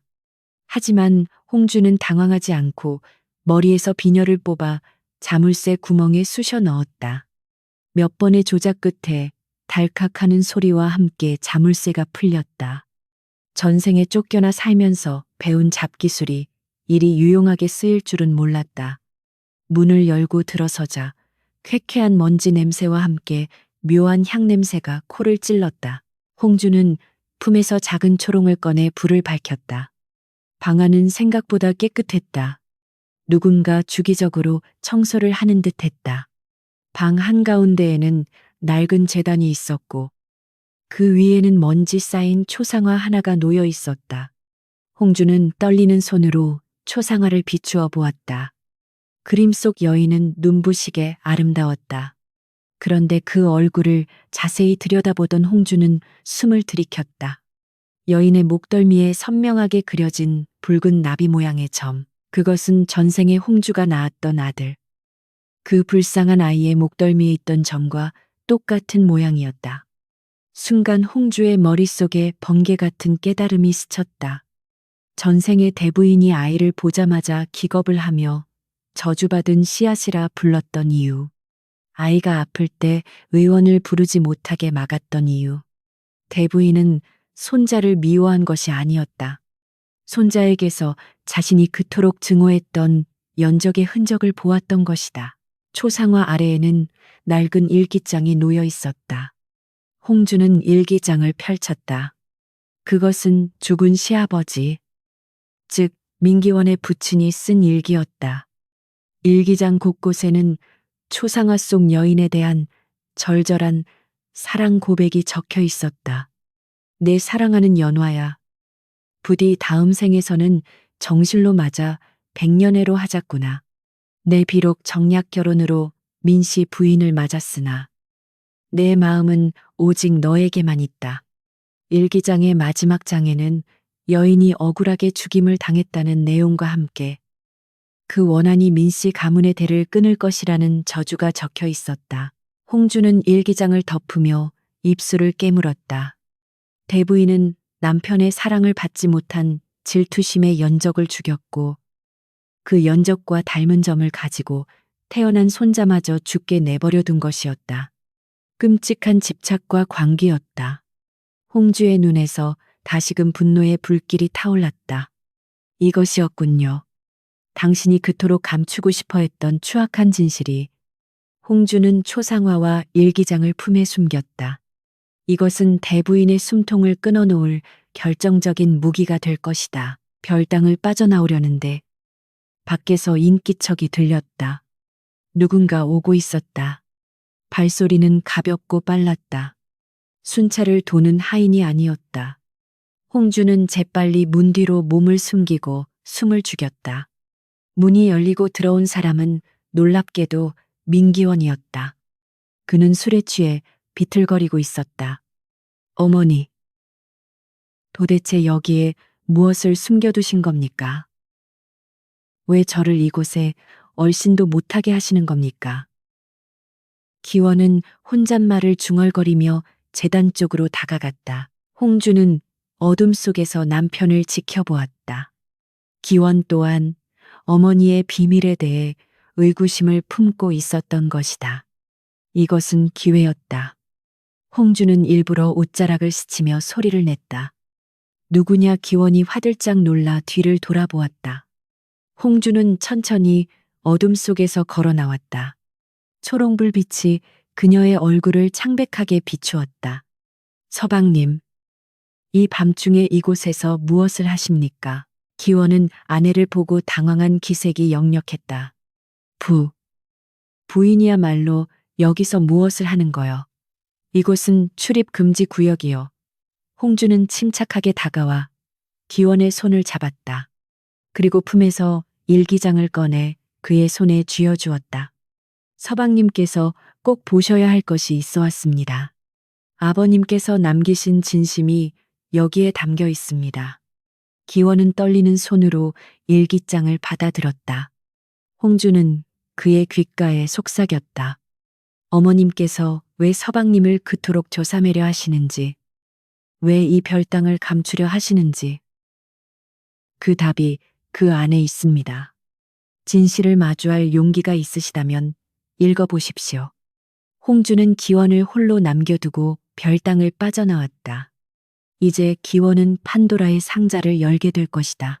하지만 홍주는 당황하지 않고 머리에서 비녀를 뽑아 자물쇠 구멍에 쑤셔 넣었다. 몇 번의 조작 끝에 달칵하는 소리와 함께 자물쇠가 풀렸다. 전생에 쫓겨나 살면서 배운 잡기술이 이리 유용하게 쓰일 줄은 몰랐다. 문을 열고 들어서자 쾌쾌한 먼지 냄새와 함께 묘한 향냄새가 코를 찔렀다. 홍주는 품에서 작은 초롱을 꺼내 불을 밝혔다. 방 안은 생각보다 깨끗했다. 누군가 주기적으로 청소를 하는 듯 했다. 방 한가운데에는 낡은 제단이 있었고 그 위에는 먼지 쌓인 초상화 하나가 놓여 있었다. 홍주는 떨리는 손으로 초상화를 비추어 보았다. 그림 속 여인은 눈부시게 아름다웠다. 그런데 그 얼굴을 자세히 들여다보던 홍주는 숨을 들이켰다. 여인의 목덜미에 선명하게 그려진 붉은 나비 모양의 점. 그것은 전생에 홍주가 낳았던 아들. 그 불쌍한 아이의 목덜미에 있던 점과 똑같은 모양이었다. 순간 홍주의 머릿속에 번개 같은 깨달음이 스쳤다. 전생의 대부인이 아이를 보자마자 기겁을 하며 저주받은 씨앗이라 불렀던 이유. 아이가 아플 때 의원을 부르지 못하게 막았던 이유. 대부인은 손자를 미워한 것이 아니었다. 손자에게서 자신이 그토록 증오했던 연적의 흔적을 보았던 것이다. 초상화 아래에는 낡은 일기장이 놓여 있었다. 홍주는 일기장을 펼쳤다. 그것은 죽은 시아버지, 즉 민기원의 부친이 쓴 일기였다. 일기장 곳곳에는 초상화 속 여인에 대한 절절한 사랑 고백이 적혀 있었다. 내 사랑하는 연화야. 부디 다음 생에서는 정실로 맞아 백년해로 하자꾸나. 내 비록 정략 결혼으로 민씨 부인을 맞았으나 내 마음은 오직 너에게만 있다. 일기장의 마지막 장에는 여인이 억울하게 죽임을 당했다는 내용과 함께 그 원한이 민씨 가문의 대를 끊을 것이라는 저주가 적혀 있었다. 홍주는 일기장을 덮으며 입술을 깨물었다. 대부인은 남편의 사랑을 받지 못한 질투심에 연적을 죽였고 그 연적과 닮은 점을 가지고 태어난 손자마저 죽게 내버려 둔 것이었다. 끔찍한 집착과 광기였다. 홍주의 눈에서 다시금 분노의 불길이 타올랐다. 이것이었군요. 당신이 그토록 감추고 싶어 했던 추악한 진실이. 홍주는 초상화와 일기장을 품에 숨겼다. 이것은 대부인의 숨통을 끊어놓을 결정적인 무기가 될 것이다. 별당을 빠져나오려는데 밖에서 인기척이 들렸다. 누군가 오고 있었다. 발소리는 가볍고 빨랐다. 순찰을 도는 하인이 아니었다. 홍주는 재빨리 문 뒤로 몸을 숨기고 숨을 죽였다. 문이 열리고 들어온 사람은 놀랍게도 민기원이었다. 그는 술에 취해 비틀거리고 있었다. 어머니, 도대체 여기에 무엇을 숨겨두신 겁니까? 왜 저를 이곳에 얼씬도 못하게 하시는 겁니까? 기원은 혼잣말을 중얼거리며 제단 쪽으로 다가갔다. 홍주는 어둠 속에서 남편을 지켜보았다. 기원 또한 어머니의 비밀에 대해 의구심을 품고 있었던 것이다. 이것은 기회였다. 홍주는 일부러 옷자락을 스치며 소리를 냈다. 누구냐? 기원이 화들짝 놀라 뒤를 돌아보았다. 홍주는 천천히 어둠 속에서 걸어 나왔다. 초롱불빛이 그녀의 얼굴을 창백하게 비추었다. 서방님, 이 밤중에 이곳에서 무엇을 하십니까? 기원은 아내를 보고 당황한 기색이 역력했다. 부인이야말로 여기서 무엇을 하는 거요? 이곳은 출입 금지 구역이요. 홍주는 침착하게 다가와 기원의 손을 잡았다. 그리고 품에서 일기장을 꺼내 그의 손에 쥐어주었다. 서방님께서 꼭 보셔야 할 것이 있어 왔습니다. 아버님께서 남기신 진심이 여기에 담겨 있습니다. 기원은 떨리는 손으로 일기장을 받아들었다. 홍주는 그의 귓가에 속삭였다. 어머님께서 왜 서방님을 그토록 조사매려 하시는지, 왜 이 별당을 감추려 하시는지. 그 답이 그 안에 있습니다. 진실을 마주할 용기가 있으시다면 읽어보십시오. 홍주는 기원을 홀로 남겨두고 별당을 빠져나왔다. 이제 기원은 판도라의 상자를 열게 될 것이다.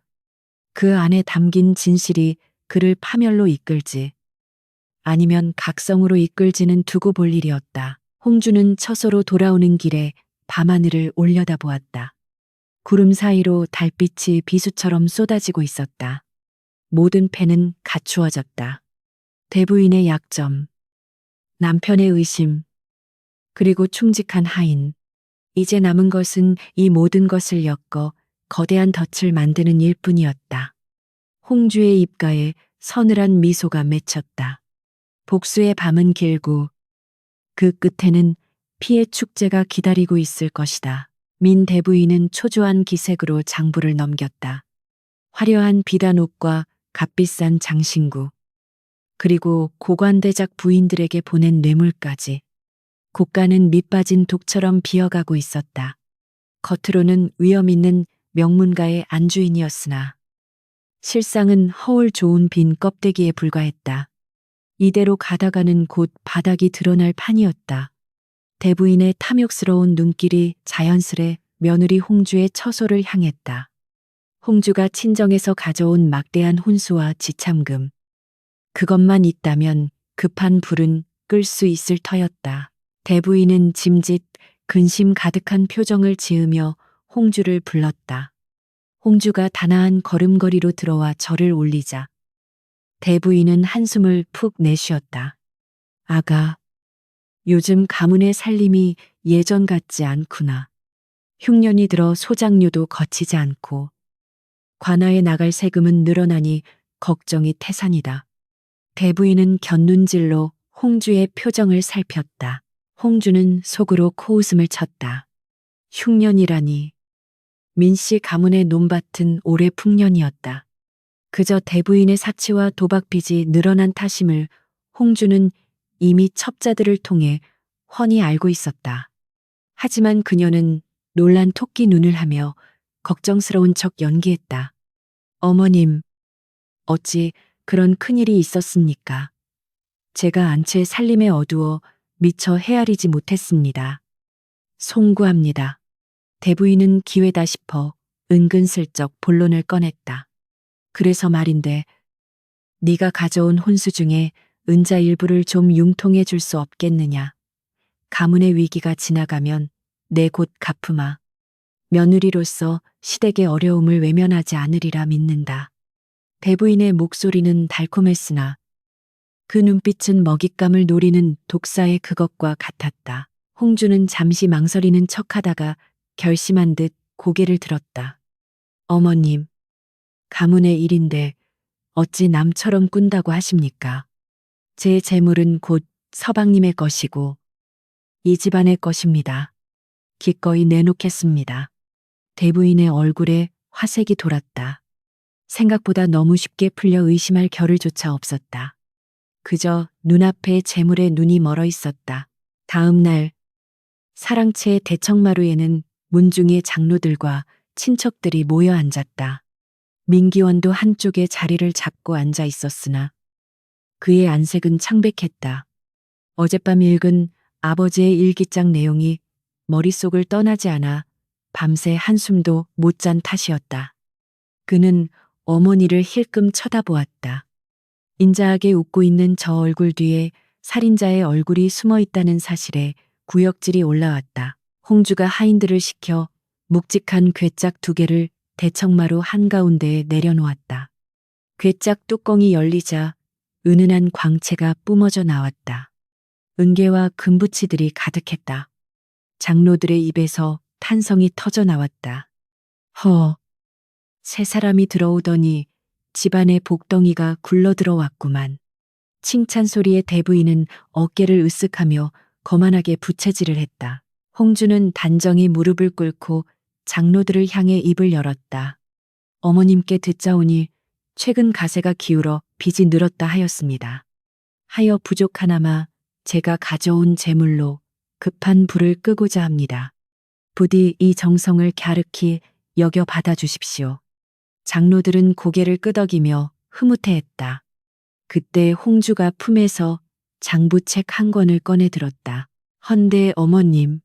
그 안에 담긴 진실이 그를 파멸로 이끌지, 아니면 각성으로 이끌지는 두고 볼 일이었다. 홍주는 처소로 돌아오는 길에 밤하늘을 올려다보았다. 구름 사이로 달빛이 비수처럼 쏟아지고 있었다. 모든 패는 갖추어졌다. 대부인의 약점, 남편의 의심, 그리고 충직한 하인. 이제 남은 것은 이 모든 것을 엮어 거대한 덫을 만드는 일뿐이었다. 홍주의 입가에 서늘한 미소가 맺혔다. 복수의 밤은 길고 그 끝에는 피의 축제가 기다리고 있을 것이다. 민 대부인은 초조한 기색으로 장부를 넘겼다. 화려한 비단옷과 값비싼 장신구, 그리고 고관대작 부인들에게 보낸 뇌물까지. 국가는 밑빠진 독처럼 비어가고 있었다. 겉으로는 위험 있는 명문가의 안주인이었으나 실상은 허울 좋은 빈 껍데기에 불과했다. 이대로 가다가는 곧 바닥이 드러날 판이었다. 대부인의 탐욕스러운 눈길이 자연스레 며느리 홍주의 처소를 향했다. 홍주가 친정에서 가져온 막대한 혼수와 지참금. 그것만 있다면 급한 불은 끌 수 있을 터였다. 대부인은 짐짓 근심 가득한 표정을 지으며 홍주를 불렀다. 홍주가 단아한 걸음걸이로 들어와 절을 올리자 대부인은 한숨을 푹 내쉬었다. 아가, 요즘 가문의 살림이 예전 같지 않구나. 흉년이 들어 소장료도 거치지 않고 관아에 나갈 세금은 늘어나니 걱정이 태산이다. 대부인은 곁눈질로 홍주의 표정을 살폈다. 홍주는 속으로 코웃음을 쳤다. 흉년이라니. 민씨 가문의 논밭은 올해 풍년이었다. 그저 대부인의 사치와 도박빚이 늘어난 탓임을 홍주는 이미 첩자들을 통해 훤히 알고 있었다. 하지만 그녀는 놀란 토끼 눈을 하며 걱정스러운 척 연기했다. 어머님, 어찌 그런 큰일이 있었습니까? 제가 안채 살림에 어두워 미처 헤아리지 못했습니다. 송구합니다. 대부인은 기회다 싶어 은근슬쩍 본론을 꺼냈다. 그래서 말인데 네가 가져온 혼수 중에 은자 일부를 좀 융통해 줄 수 없겠느냐. 가문의 위기가 지나가면 내 곧 갚으마. 며느리로서 시댁의 어려움을 외면하지 않으리라 믿는다. 대부인의 목소리는 달콤했으나 그 눈빛은 먹잇감을 노리는 독사의 그것과 같았다. 홍주는 잠시 망설이는 척하다가 결심한 듯 고개를 들었다. 어머님, 가문의 일인데 어찌 남처럼 꾼다고 하십니까? 제 재물은 곧 서방님의 것이고 이 집안의 것입니다. 기꺼이 내놓겠습니다. 대부인의 얼굴에 화색이 돌았다. 생각보다 너무 쉽게 풀려 의심할 겨를조차 없었다. 그저 눈앞에 재물에 눈이 멀어 있었다. 다음 날 사랑채의 대청마루에는 문중의 장로들과 친척들이 모여 앉았다. 민기원도 한쪽에 자리를 잡고 앉아 있었으나 그의 안색은 창백했다. 어젯밤 읽은 아버지의 일기장 내용이 머릿속을 떠나지 않아 밤새 한숨도 못 잔 탓이었다. 그는 어머니를 힐끔 쳐다보았다. 인자하게 웃고 있는 저 얼굴 뒤에 살인자의 얼굴이 숨어 있다는 사실에 구역질이 올라왔다. 홍주가 하인들을 시켜 묵직한 괴짝 2개를 대청마루 한가운데에 내려놓았다. 괴짝 뚜껑이 열리자 은은한 광채가 뿜어져 나왔다. 은계와 금부치들이 가득했다. 장로들의 입에서 탄성이 터져 나왔다. 세 사람이 들어오더니 집안의 복덩이가 굴러들어왔구만. 칭찬 소리에 대부인은 어깨를 으쓱하며 거만하게 부채질을 했다. 홍주는 단정히 무릎을 꿇고 장로들을 향해 입을 열었다. 어머님께 듣자오니 최근 가세가 기울어 빚이 늘었다 하였습니다. 하여 부족하나마 제가 가져온 재물로 급한 불을 끄고자 합니다. 부디 이 정성을 갸륵히 여겨 받아주십시오. 장로들은 고개를 끄덕이며 흐뭇해했다. 그때 홍주가 품에서 장부책 1권을 꺼내 들었다. 헌데 어머님,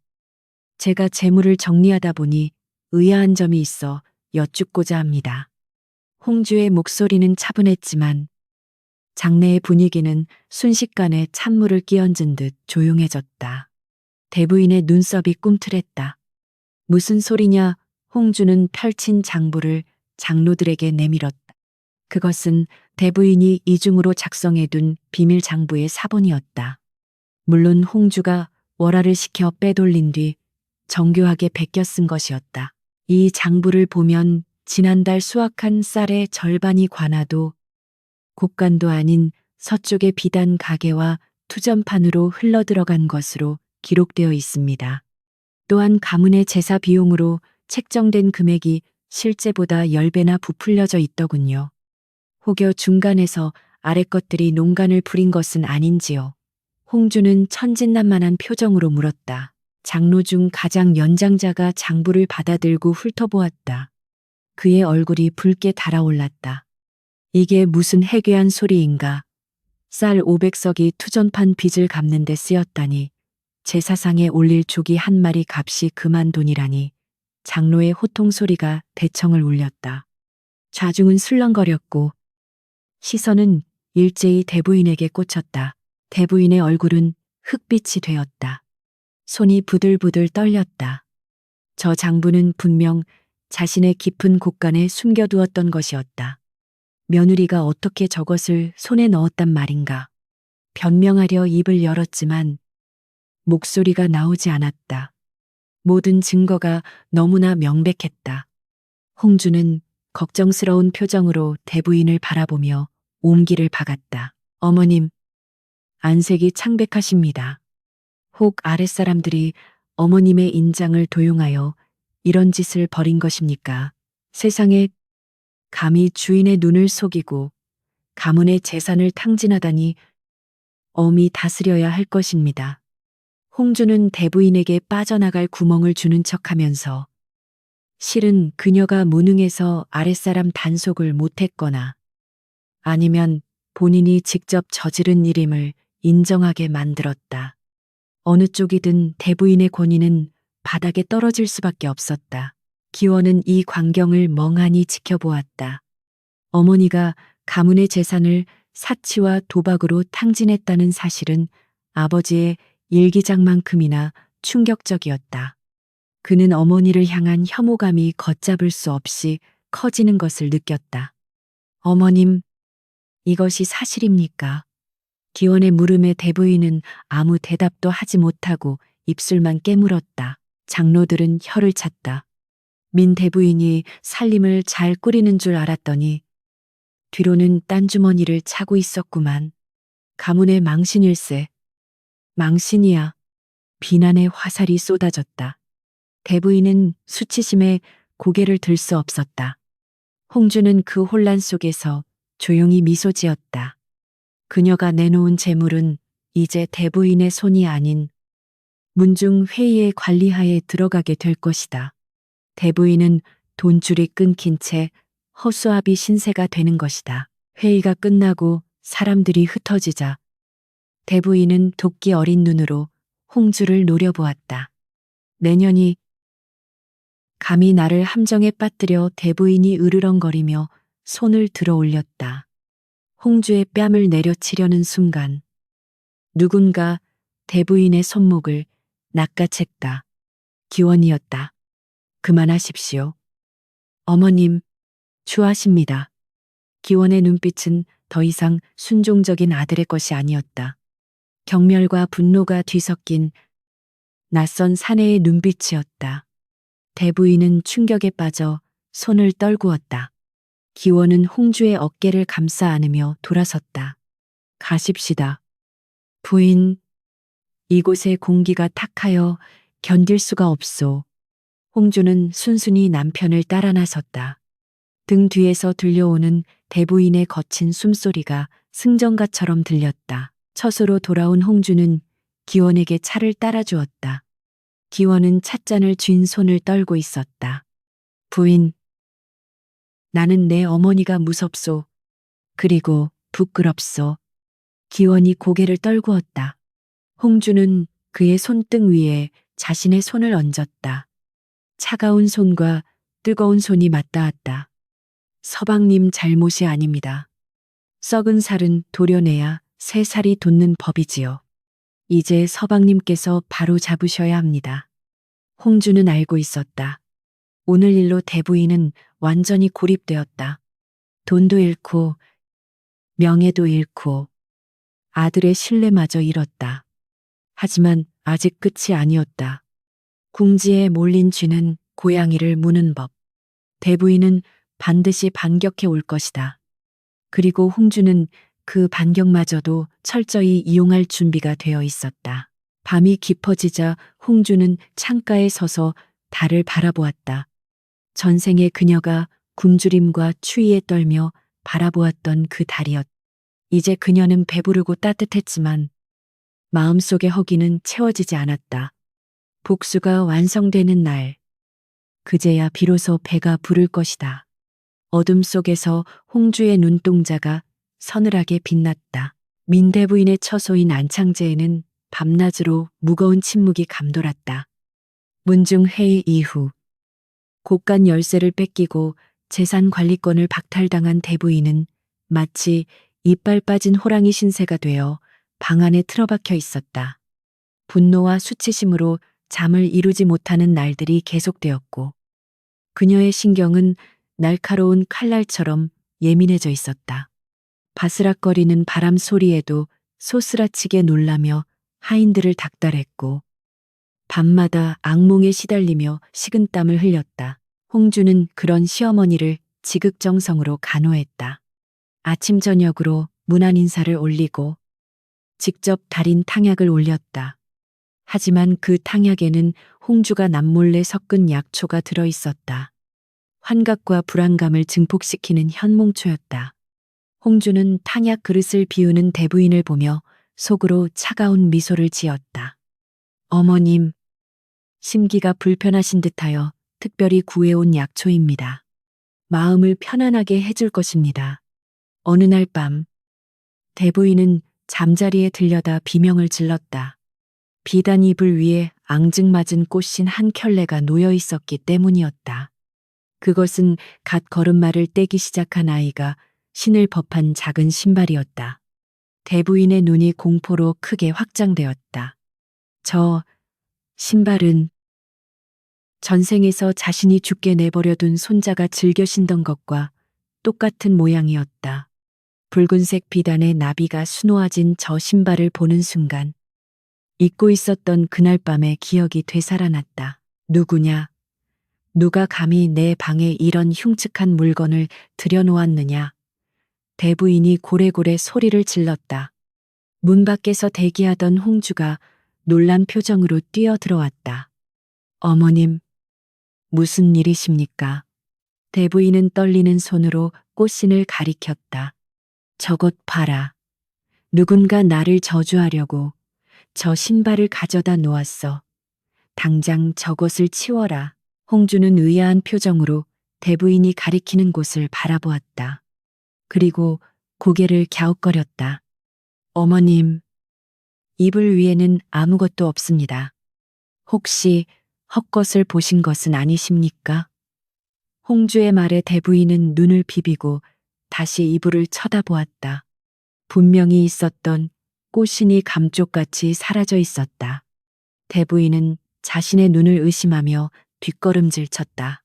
제가 재물을 정리하다 보니 의아한 점이 있어 여쭙고자 합니다. 홍주의 목소리는 차분했지만 장내의 분위기는 순식간에 찬물을 끼얹은 듯 조용해졌다. 대부인의 눈썹이 꿈틀했다. 무슨 소리냐? 홍주는 펼친 장부를 장로들에게 내밀었다. 그것은 대부인이 이중으로 작성해둔 비밀 장부의 사본이었다. 물론 홍주가 월화를 시켜 빼돌린 뒤 정교하게 베껴 쓴 것이었다. 이 장부를 보면 지난달 수확한 쌀의 절반이 관아도 곡간도 아닌 서쪽의 비단 가게와 투전판으로 흘러들어간 것으로 기록되어 있습니다. 또한 가문의 제사 비용으로 책정된 금액이 실제보다 10배나 부풀려져 있더군요. 혹여 중간에서 아래 것들이 농간을 부린 것은 아닌지요. 홍주는 천진난만한 표정으로 물었다. 장로 중 가장 연장자가 장부를 받아들고 훑어보았다. 그의 얼굴이 붉게 달아올랐다. 이게 무슨 해괴한 소리인가. 쌀 500석이 투전판 빚을 갚는 데 쓰였다니 제사상에 올릴 조기 1마리 값이 그만 돈이라니. 장로의 호통 소리가 대청을 울렸다. 좌중은 술렁거렸고 시선은 일제히 대부인에게 꽂혔다. 대부인의 얼굴은 흑빛이 되었다. 손이 부들부들 떨렸다. 저 장부는 분명 자신의 깊은 곳간에 숨겨두었던 것이었다. 며느리가 어떻게 저것을 손에 넣었단 말인가. 변명하려 입을 열었지만 목소리가 나오지 않았다. 모든 증거가 너무나 명백했다. 홍주는 걱정스러운 표정으로 대부인을 바라보며 옴기를 박았다. 어머님, 안색이 창백하십니다. 혹 아랫사람들이 어머님의 인장을 도용하여 이런 짓을 벌인 것입니까? 세상에 감히 주인의 눈을 속이고 가문의 재산을 탕진하다니 엄히 다스려야 할 것입니다. 홍주는 대부인에게 빠져나갈 구멍을 주는 척하면서 실은 그녀가 무능해서 아랫사람 단속을 못했거나 아니면 본인이 직접 저지른 일임을 인정하게 만들었다. 어느 쪽이든 대부인의 권위는 바닥에 떨어질 수밖에 없었다. 기원은 이 광경을 멍하니 지켜보았다. 어머니가 가문의 재산을 사치와 도박으로 탕진했다는 사실은 아버지의 일기장만큼이나 충격적이었다. 그는 어머니를 향한 혐오감이 걷잡을 수 없이 커지는 것을 느꼈다. 어머님, 이것이 사실입니까? 기원의 물음에 대부인은 아무 대답도 하지 못하고 입술만 깨물었다. 장로들은 혀를 찼다. 민 대부인이 살림을 잘 꾸리는 줄 알았더니 뒤로는 딴 주머니를 차고 있었구만. 가문의 망신일세. 망신이야. 비난의 화살이 쏟아졌다. 대부인은 수치심에 고개를 들 수 없었다. 홍주는 그 혼란 속에서 조용히 미소 지었다. 그녀가 내놓은 재물은 이제 대부인의 손이 아닌 문중 회의의 관리하에 들어가게 될 것이다. 대부인은 돈줄이 끊긴 채 허수아비 신세가 되는 것이다. 회의가 끝나고 사람들이 흩어지자 대부인은 도끼 어린 눈으로 홍주를 노려보았다. 내년이 감히 나를 함정에 빠뜨려. 대부인이 으르렁거리며 손을 들어 올렸다. 홍주의 뺨을 내려치려는 순간 누군가 대부인의 손목을 낚아챘다. 기원이었다. 그만하십시오. 어머님, 추하십니다. 기원의 눈빛은 더 이상 순종적인 아들의 것이 아니었다. 경멸과 분노가 뒤섞인 낯선 사내의 눈빛이었다. 대부인은 충격에 빠져 손을 떨구었다. 기원은 홍주의 어깨를 감싸 안으며 돌아섰다. 가십시다. 부인, 이곳의 공기가 탁하여 견딜 수가 없소. 홍주는 순순히 남편을 따라 나섰다. 등 뒤에서 들려오는 대부인의 거친 숨소리가 승전가처럼 들렸다. 처소로 돌아온 홍주는 기원에게 차를 따라주었다. 기원은 찻잔을 쥔 손을 떨고 있었다. 부인, 나는 내 어머니가 무섭소. 그리고 부끄럽소. 기원이 고개를 떨구었다. 홍주는 그의 손등 위에 자신의 손을 얹었다. 차가운 손과 뜨거운 손이 맞닿았다. 서방님 잘못이 아닙니다. 썩은 살은 도려내야 새 살이 돋는 법이지요. 이제 서방님께서 바로 잡으셔야 합니다. 홍주는 알고 있었다. 오늘 일로 대부인은 완전히 고립되었다. 돈도 잃고 명예도 잃고 아들의 신뢰마저 잃었다. 하지만 아직 끝이 아니었다. 궁지에 몰린 쥐는 고양이를 무는 법. 대부인은 반드시 반격해 올 것이다. 그리고 홍주는 그 반격마저도 철저히 이용할 준비가 되어 있었다. 밤이 깊어지자 홍주는 창가에 서서 달을 바라보았다. 전생에 그녀가 굶주림과 추위에 떨며 바라보았던 그 달이었다. 이제 그녀는 배부르고 따뜻했지만 마음속의 허기는 채워지지 않았다. 복수가 완성되는 날, 그제야 비로소 배가 부를 것이다. 어둠 속에서 홍주의 눈동자가 서늘하게 빛났다. 민대부인의 처소인 안창제에는 밤낮으로 무거운 침묵이 감돌았다. 문중 회의 이후 곳간 열쇠를 뺏기고 재산 관리권을 박탈당한 대부인은 마치 이빨 빠진 호랑이 신세가 되어 방 안에 틀어박혀 있었다. 분노와 수치심으로 잠을 이루지 못하는 날들이 계속되었고 그녀의 신경은 날카로운 칼날처럼 예민해져 있었다. 바스락거리는 바람 소리에도 소스라치게 놀라며 하인들을 닥달했고 밤마다 악몽에 시달리며 식은땀을 흘렸다. 홍주는 그런 시어머니를 지극정성으로 간호했다. 아침 저녁으로 문안 인사를 올리고 직접 달인 탕약을 올렸다. 하지만 그 탕약에는 홍주가 남몰래 섞은 약초가 들어 있었다. 환각과 불안감을 증폭시키는 현몽초였다. 홍주는 탕약 그릇을 비우는 대부인을 보며 속으로 차가운 미소를 지었다. 어머님, 심기가 불편하신 듯하여 특별히 구해온 약초입니다. 마음을 편안하게 해줄 것입니다. 어느 날 밤, 대부인은 잠자리에 들려다 비명을 질렀다. 비단 이불 위에 앙증맞은 꽃신 한 켤레가 놓여 있었기 때문이었다. 그것은 갓 걸음마를 떼기 시작한 아이가 신을 법한 작은 신발이었다. 대부인의 눈이 공포로 크게 확장되었다. 저 신발은 전생에서 자신이 죽게 내버려둔 손자가 즐겨 신던 것과 똑같은 모양이었다. 붉은색 비단의 나비가 수놓아진 저 신발을 보는 순간 잊고 있었던 그날 밤의 기억이 되살아났다. 누구냐? 누가 감히 내 방에 이런 흉측한 물건을 들여놓았느냐? 대부인이 고래고래 소리를 질렀다. 문 밖에서 대기하던 홍주가 놀란 표정으로 뛰어들어왔다. 어머님, 무슨 일이십니까? 대부인은 떨리는 손으로 꽃신을 가리켰다. 저것 봐라. 누군가 나를 저주하려고 저 신발을 가져다 놓았어. 당장 저것을 치워라. 홍주는 의아한 표정으로 대부인이 가리키는 곳을 바라보았다. 그리고 고개를 갸웃거렸다. 어머님, 이불 위에는 아무것도 없습니다. 혹시 헛것을 보신 것은 아니십니까? 홍주의 말에 대부인은 눈을 비비고 다시 이불을 쳐다보았다. 분명히 있었던 꽃신이 감쪽같이 사라져 있었다. 대부인은 자신의 눈을 의심하며 뒷걸음질 쳤다.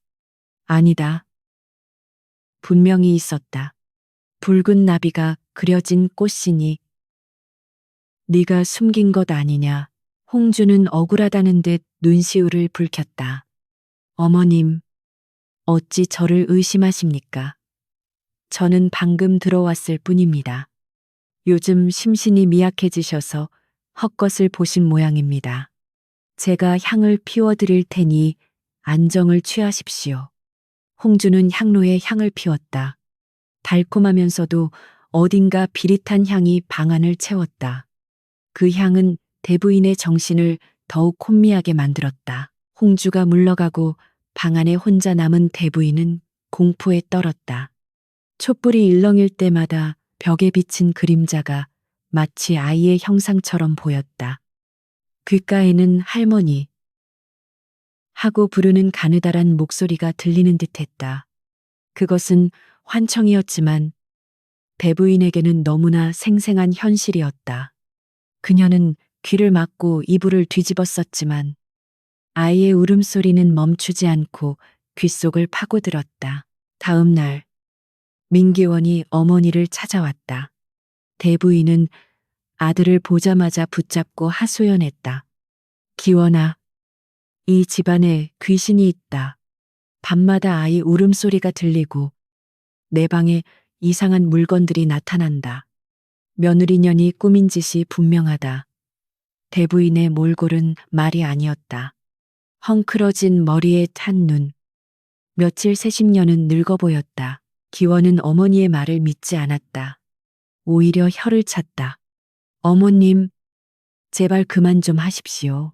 아니다. 분명히 있었다. 붉은 나비가 그려진 꽃신이 네가 숨긴 것 아니냐. 홍주는 억울하다는 듯 눈시울을 붉혔다. 어머님, 어찌 저를 의심하십니까? 저는 방금 들어왔을 뿐입니다. 요즘 심신이 미약해지셔서 헛것을 보신 모양입니다. 제가 향을 피워드릴 테니 안정을 취하십시오. 홍주는 향로에 향을 피웠다. 달콤하면서도 어딘가 비릿한 향이 방 안을 채웠다. 그 향은 대부인의 정신을 더욱 혼미하게 만들었다. 홍주가 물러가고 방 안에 혼자 남은 대부인은 공포에 떨었다. 촛불이 일렁일 때마다 벽에 비친 그림자가 마치 아이의 형상처럼 보였다. 귓가에는 할머니 하고 부르는 가느다란 목소리가 들리는 듯했다. 그것은 환청이었지만 대부인에게는 너무나 생생한 현실이었다. 그녀는 귀를 막고 이불을 뒤집었었지만 아이의 울음소리는 멈추지 않고 귓속을 파고들었다. 다음 날 민기원이 어머니를 찾아왔다. 대부인은 아들을 보자마자 붙잡고 하소연했다. 기원아, 이 집안에 귀신이 있다. 밤마다 아이 울음소리가 들리고 내 방에 이상한 물건들이 나타난다. 며느리년이 꾸민 짓이 분명하다. 대부인의 몰골은 말이 아니었다. 헝클어진 머리에 탄 눈. 며칠 새심년은 늙어 보였다. 기원은 어머니의 말을 믿지 않았다. 오히려 혀를 찼다. 어머님, 제발 그만 좀 하십시오.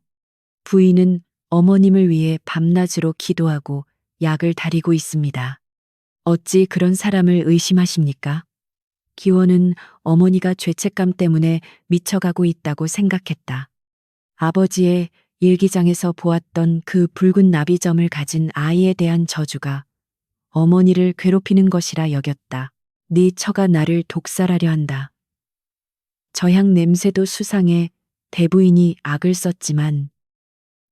부인은 어머님을 위해 밤낮으로 기도하고 약을 다리고 있습니다. 어찌 그런 사람을 의심하십니까? 기원은 어머니가 죄책감 때문에 미쳐가고 있다고 생각했다. 아버지의 일기장에서 보았던 그 붉은 나비점을 가진 아이에 대한 저주가 어머니를 괴롭히는 것이라 여겼다. 네 처가 나를 독살하려 한다. 저 향 냄새도 수상해 대부인이 악을 썼지만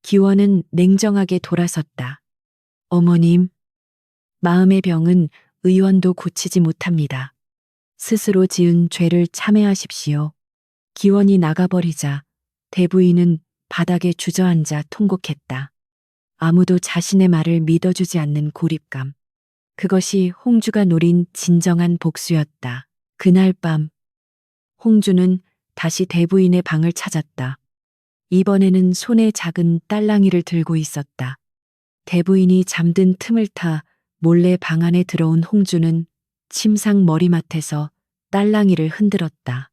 기원은 냉정하게 돌아섰다. 어머님, 마음의 병은 의원도 고치지 못합니다. 스스로 지은 죄를 참회하십시오. 기원이 나가버리자 대부인은 바닥에 주저앉아 통곡했다. 아무도 자신의 말을 믿어주지 않는 고립감. 그것이 홍주가 노린 진정한 복수였다. 그날 밤 홍주는 다시 대부인의 방을 찾았다. 이번에는 손에 작은 딸랑이를 들고 있었다. 대부인이 잠든 틈을 타 몰래 방 안에 들어온 홍주는 침상 머리맡에서 딸랑이를 흔들었다.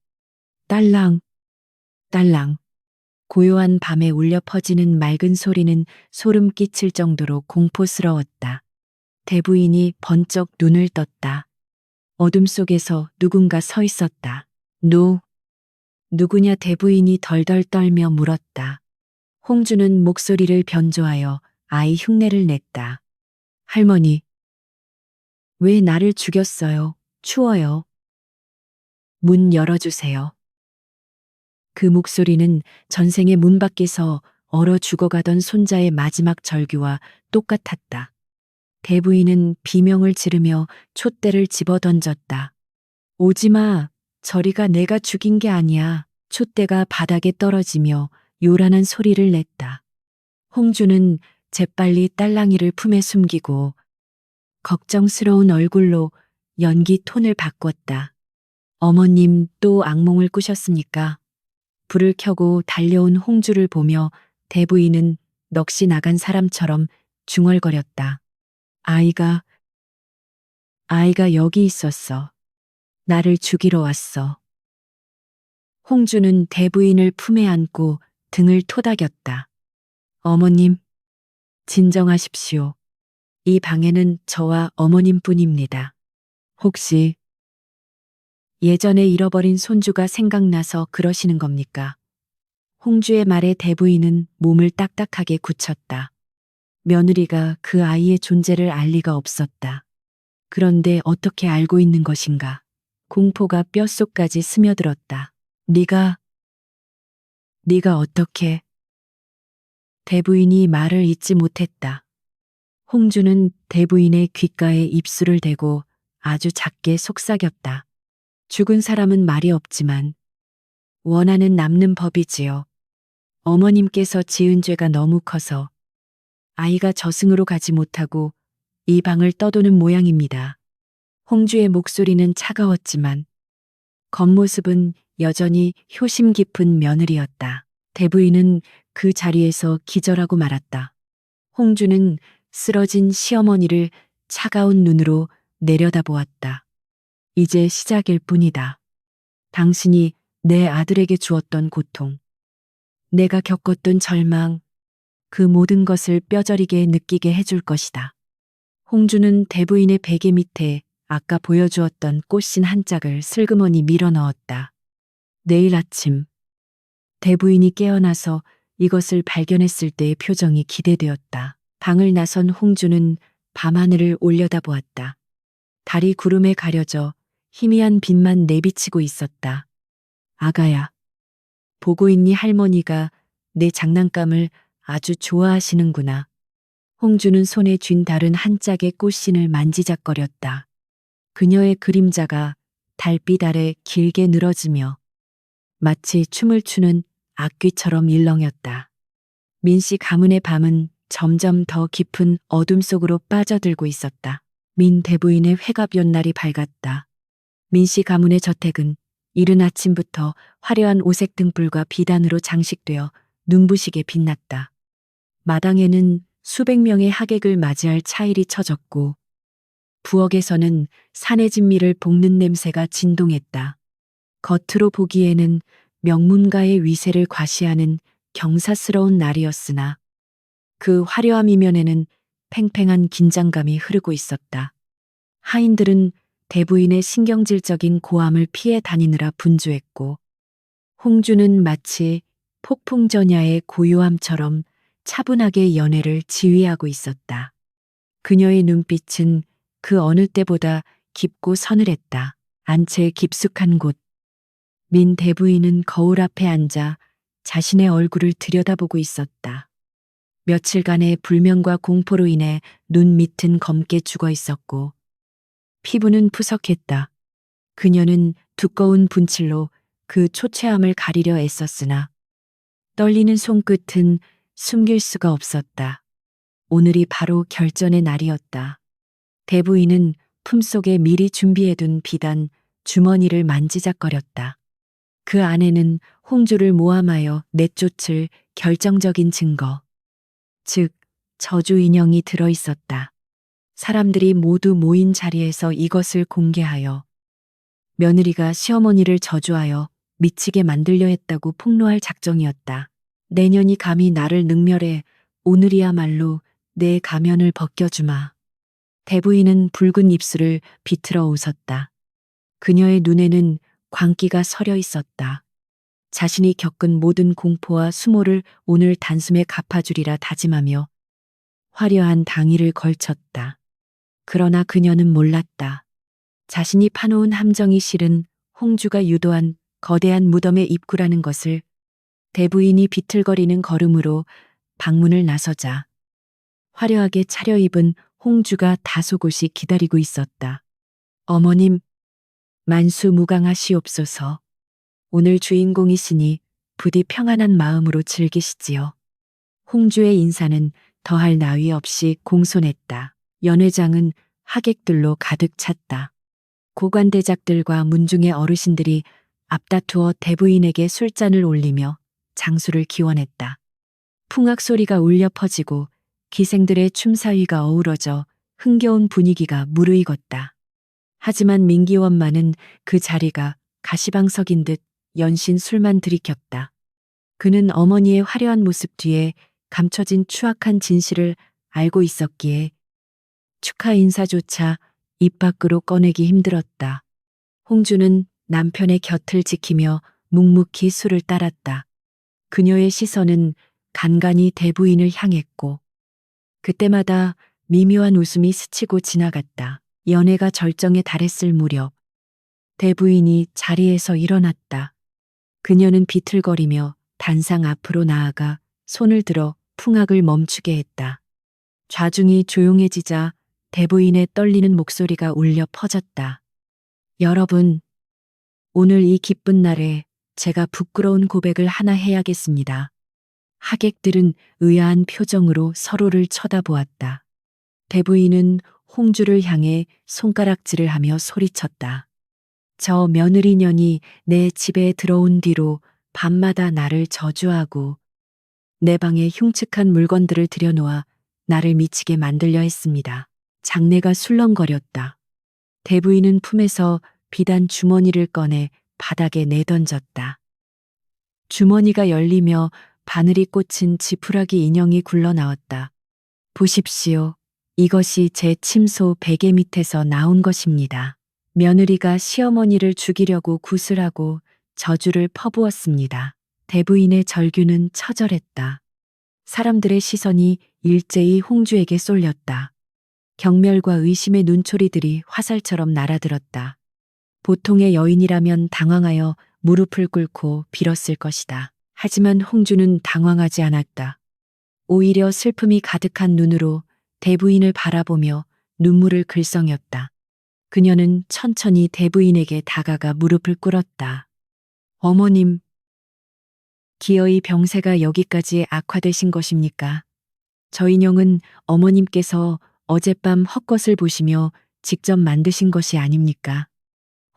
딸랑, 딸랑. 고요한 밤에 울려 퍼지는 맑은 소리는 소름 끼칠 정도로 공포스러웠다. 대부인이 번쩍 눈을 떴다. 어둠 속에서 누군가 서 있었다. 누구냐? 대부인이 덜덜 떨며 물었다. 홍주는 목소리를 변조하여 아이 흉내를 냈다. 할머니, 왜 나를 죽였어요? 추워요. 문 열어주세요. 그 목소리는 전생의 문 밖에서 얼어 죽어가던 손자의 마지막 절규와 똑같았다. 대부인은 비명을 지르며 촛대를 집어던졌다. 오지마, 저리가, 내가 죽인 게 아니야. 촛대가 바닥에 떨어지며 요란한 소리를 냈다. 홍주는 재빨리 딸랑이를 품에 숨기고 걱정스러운 얼굴로 연기 톤을 바꿨다. 어머님 또 악몽을 꾸셨습니까? 불을 켜고 달려온 홍주를 보며 대부인은 넋이 나간 사람처럼 중얼거렸다. 아이가 여기 있었어. 나를 죽이러 왔어. 홍주는 대부인을 품에 안고 등을 토닥였다. 어머님, 진정하십시오. 이 방에는 저와 어머님뿐입니다. 혹시 예전에 잃어버린 손주가 생각나서 그러시는 겁니까? 홍주의 말에 대부인은 몸을 딱딱하게 굳혔다. 며느리가 그 아이의 존재를 알 리가 없었다. 그런데 어떻게 알고 있는 것인가? 공포가 뼛속까지 스며들었다. 네가 어떻게? 대부인이 말을 잇지 못했다. 홍주는 대부인의 귓가에 입술을 대고 아주 작게 속삭였다. 죽은 사람은 말이 없지만 원한은 남는 법이지요. 어머님께서 지은 죄가 너무 커서 아이가 저승으로 가지 못하고 이 방을 떠도는 모양입니다. 홍주의 목소리는 차가웠지만 겉모습은 여전히 효심 깊은 며느리였다. 대부인은 그 자리에서 기절하고 말았다. 홍주는 쓰러진 시어머니를 차가운 눈으로 내려다보았다. 이제 시작일 뿐이다. 당신이 내 아들에게 주었던 고통, 내가 겪었던 절망, 그 모든 것을 뼈저리게 느끼게 해줄 것이다. 홍주는 대부인의 베개 밑에 아까 보여주었던 꽃신 한 짝을 슬그머니 밀어 넣었다. 내일 아침, 대부인이 깨어나서 이것을 발견했을 때의 표정이 기대되었다. 방을 나선 홍주는 밤하늘을 올려다보았다. 달이 구름에 가려져 희미한 빛만 내비치고 있었다. 아가야, 보고 있니? 할머니가 내 장난감을 아주 좋아하시는구나. 홍주는 손에 쥔 다른 한 짝의 꽃신을 만지작거렸다. 그녀의 그림자가 달빛 아래 길게 늘어지며 마치 춤을 추는 악귀처럼 일렁였다. 민씨 가문의 밤은 점점 더 깊은 어둠 속으로 빠져들고 있었다. 민 대부인의 회갑 연날이 밝았다. 민씨 가문의 저택은 이른 아침부터 화려한 오색 등불과 비단으로 장식되어 눈부시게 빛났다. 마당에는 수백 명의 하객을 맞이할 차일이 쳐졌고 부엌에서는 산의 진미를 볶는 냄새가 진동했다. 겉으로 보기에는 명문가의 위세를 과시하는 경사스러운 날이었으나 그 화려함 이면에는 팽팽한 긴장감이 흐르고 있었다. 하인들은 대부인의 신경질적인 고함을 피해 다니느라 분주했고 홍주는 마치 폭풍전야의 고요함처럼 차분하게 연회를 지휘하고 있었다. 그녀의 눈빛은 그 어느 때보다 깊고 서늘했다. 안채 깊숙한 곳. 민 대부인은 거울 앞에 앉아 자신의 얼굴을 들여다보고 있었다. 며칠간의 불면과 공포로 인해 눈 밑은 검게 죽어 있었고 피부는 푸석했다. 그녀는 두꺼운 분칠로 그 초췌함을 가리려 애썼으나 떨리는 손끝은 숨길 수가 없었다. 오늘이 바로 결전의 날이었다. 대부인은 품속에 미리 준비해둔 비단 주머니를 만지작거렸다. 그 안에는 홍주를 모함하여 내쫓을 결정적인 증거, 즉 저주 인형이 들어있었다. 사람들이 모두 모인 자리에서 이것을 공개하여 며느리가 시어머니를 저주하여 미치게 만들려 했다고 폭로할 작정이었다. 내년이 감히 나를 능멸해 오늘이야말로 내 가면을 벗겨주마. 대부인은 붉은 입술을 비틀어 웃었다. 그녀의 눈에는 광기가 서려 있었다. 자신이 겪은 모든 공포와 수모를 오늘 단숨에 갚아주리라 다짐하며 화려한 당의를 걸쳤다. 그러나 그녀는 몰랐다. 자신이 파놓은 함정이 실은 홍주가 유도한 거대한 무덤의 입구라는 것을. 대부인이 비틀거리는 걸음으로 방문을 나서자 화려하게 차려입은 홍주가 다소곳이 기다리고 있었다. 어머님, 만수무강하시옵소서. 오늘 주인공이시니 부디 평안한 마음으로 즐기시지요. 홍주의 인사는 더할 나위 없이 공손했다. 연회장은 하객들로 가득 찼다. 고관대작들과 문중의 어르신들이 앞다투어 대부인에게 술잔을 올리며 장수를 기원했다. 풍악 소리가 울려 퍼지고 기생들의 춤사위가 어우러져 흥겨운 분위기가 무르익었다. 하지만 민기원만은 그 자리가 가시방석인 듯 연신 술만 들이켰다. 그는 어머니의 화려한 모습 뒤에 감춰진 추악한 진실을 알고 있었기에 축하 인사조차 입 밖으로 꺼내기 힘들었다. 홍주는 남편의 곁을 지키며 묵묵히 술을 따랐다. 그녀의 시선은 간간히 대부인을 향했고 그때마다 미묘한 웃음이 스치고 지나갔다. 연애가 절정에 달했을 무렵 대부인이 자리에서 일어났다. 그녀는 비틀거리며 단상 앞으로 나아가 손을 들어 풍악을 멈추게 했다. 좌중이 조용해지자 대부인의 떨리는 목소리가 울려 퍼졌다. 여러분, 오늘 이 기쁜 날에 제가 부끄러운 고백을 하나 해야겠습니다. 하객들은 의아한 표정으로 서로를 쳐다보았다. 대부인은 홍주를 향해 손가락질을 하며 소리쳤다. 저 며느리년이 내 집에 들어온 뒤로 밤마다 나를 저주하고 내 방에 흉측한 물건들을 들여놓아 나를 미치게 만들려 했습니다. 장내가 술렁거렸다. 대부인은 품에서 비단 주머니를 꺼내 바닥에 내던졌다. 주머니가 열리며 바늘이 꽂힌 지푸라기 인형이 굴러나왔다. 보십시오. 이것이 제 침소 베개 밑에서 나온 것입니다. 며느리가 시어머니를 죽이려고 구슬하고 저주를 퍼부었습니다. 대부인의 절규는 처절했다. 사람들의 시선이 일제히 홍주에게 쏠렸다. 경멸과 의심의 눈초리들이 화살처럼 날아들었다. 보통의 여인이라면 당황하여 무릎을 꿇고 빌었을 것이다. 하지만 홍주는 당황하지 않았다. 오히려 슬픔이 가득한 눈으로 대부인을 바라보며 눈물을 글썽였다. 그녀는 천천히 대부인에게 다가가 무릎을 꿇었다. 어머님, 기어이 병세가 여기까지 악화되신 것입니까? 저 인형은 어머님께서 어젯밤 헛것을 보시며 직접 만드신 것이 아닙니까?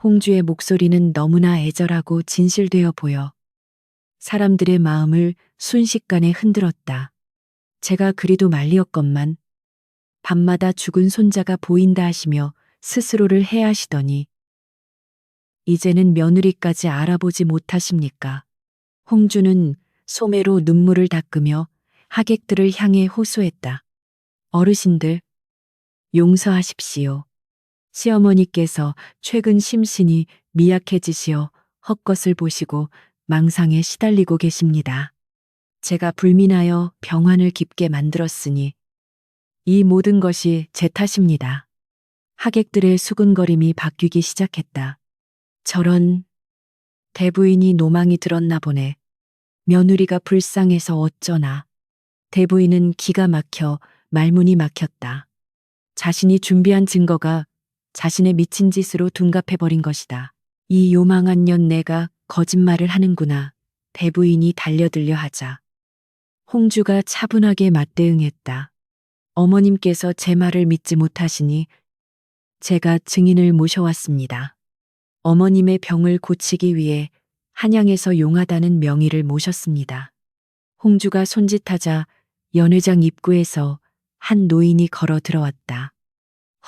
홍주의 목소리는 너무나 애절하고 진실되어 보여 사람들의 마음을 순식간에 흔들었다. 제가 그리도 말리었건만 밤마다 죽은 손자가 보인다 하시며 스스로를 해하시더니 이제는 며느리까지 알아보지 못하십니까? 홍주는 소매로 눈물을 닦으며 하객들을 향해 호소했다. 어르신들, 용서하십시오. 시어머니께서 최근 심신이 미약해지시어 헛것을 보시고 망상에 시달리고 계십니다. 제가 불민하여 병환을 깊게 만들었으니 이 모든 것이 제 탓입니다. 하객들의 수근거림이 바뀌기 시작했다. 저런, 대부인이 노망이 들었나 보네. 며느리가 불쌍해서 어쩌나. 대부인은 기가 막혀 말문이 막혔다. 자신이 준비한 증거가 자신의 미친 짓으로 둔갑해버린 것이다. 이 요망한 년 내가 거짓말을 하는구나. 대부인이 달려들려 하자 홍주가 차분하게 맞대응했다. 어머님께서 제 말을 믿지 못하시니 제가 증인을 모셔왔습니다. 어머님의 병을 고치기 위해 한양에서 용하다는 명의를 모셨습니다. 홍주가 손짓하자 연회장 입구에서 한 노인이 걸어 들어왔다.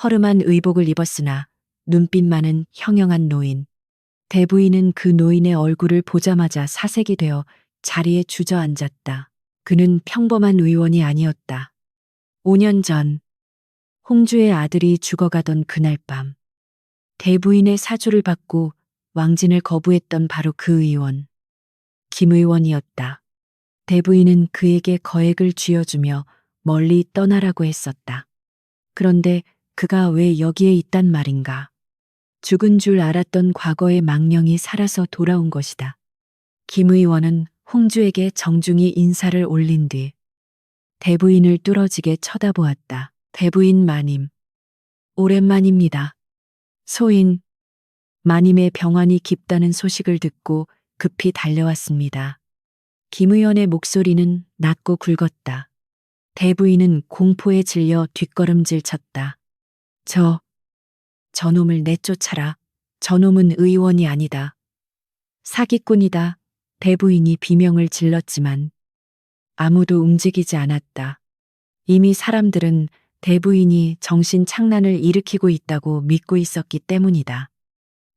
허름한 의복을 입었으나 눈빛만은 형형한 노인. 대부인은 그 노인의 얼굴을 보자마자 사색이 되어 자리에 주저앉았다. 그는 평범한 의원이 아니었다. 5년 전 홍주의 아들이 죽어가던 그날 밤 대부인의 사주를 받고 왕진을 거부했던 바로 그 의원, 김 의원이었다. 대부인은 그에게 거액을 쥐어주며 멀리 떠나라고 했었다. 그런데 그가 왜 여기에 있단 말인가? 죽은 줄 알았던 과거의 망령이 살아서 돌아온 것이다. 김 의원은 홍주에게 정중히 인사를 올린 뒤 대부인을 뚫어지게 쳐다보았다. 대부인 마님, 오랜만입니다. 소인 마님의 병환이 깊다는 소식을 듣고 급히 달려왔습니다. 김 의원의 목소리는 낮고 굵었다. 대부인은 공포에 질려 뒷걸음질 쳤다. 저놈을 내쫓아라. 저놈은 의원이 아니다. 사기꾼이다. 대부인이 비명을 질렀지만 아무도 움직이지 않았다. 이미 사람들은 대부인이 정신 착란을 일으키고 있다고 믿고 있었기 때문이다.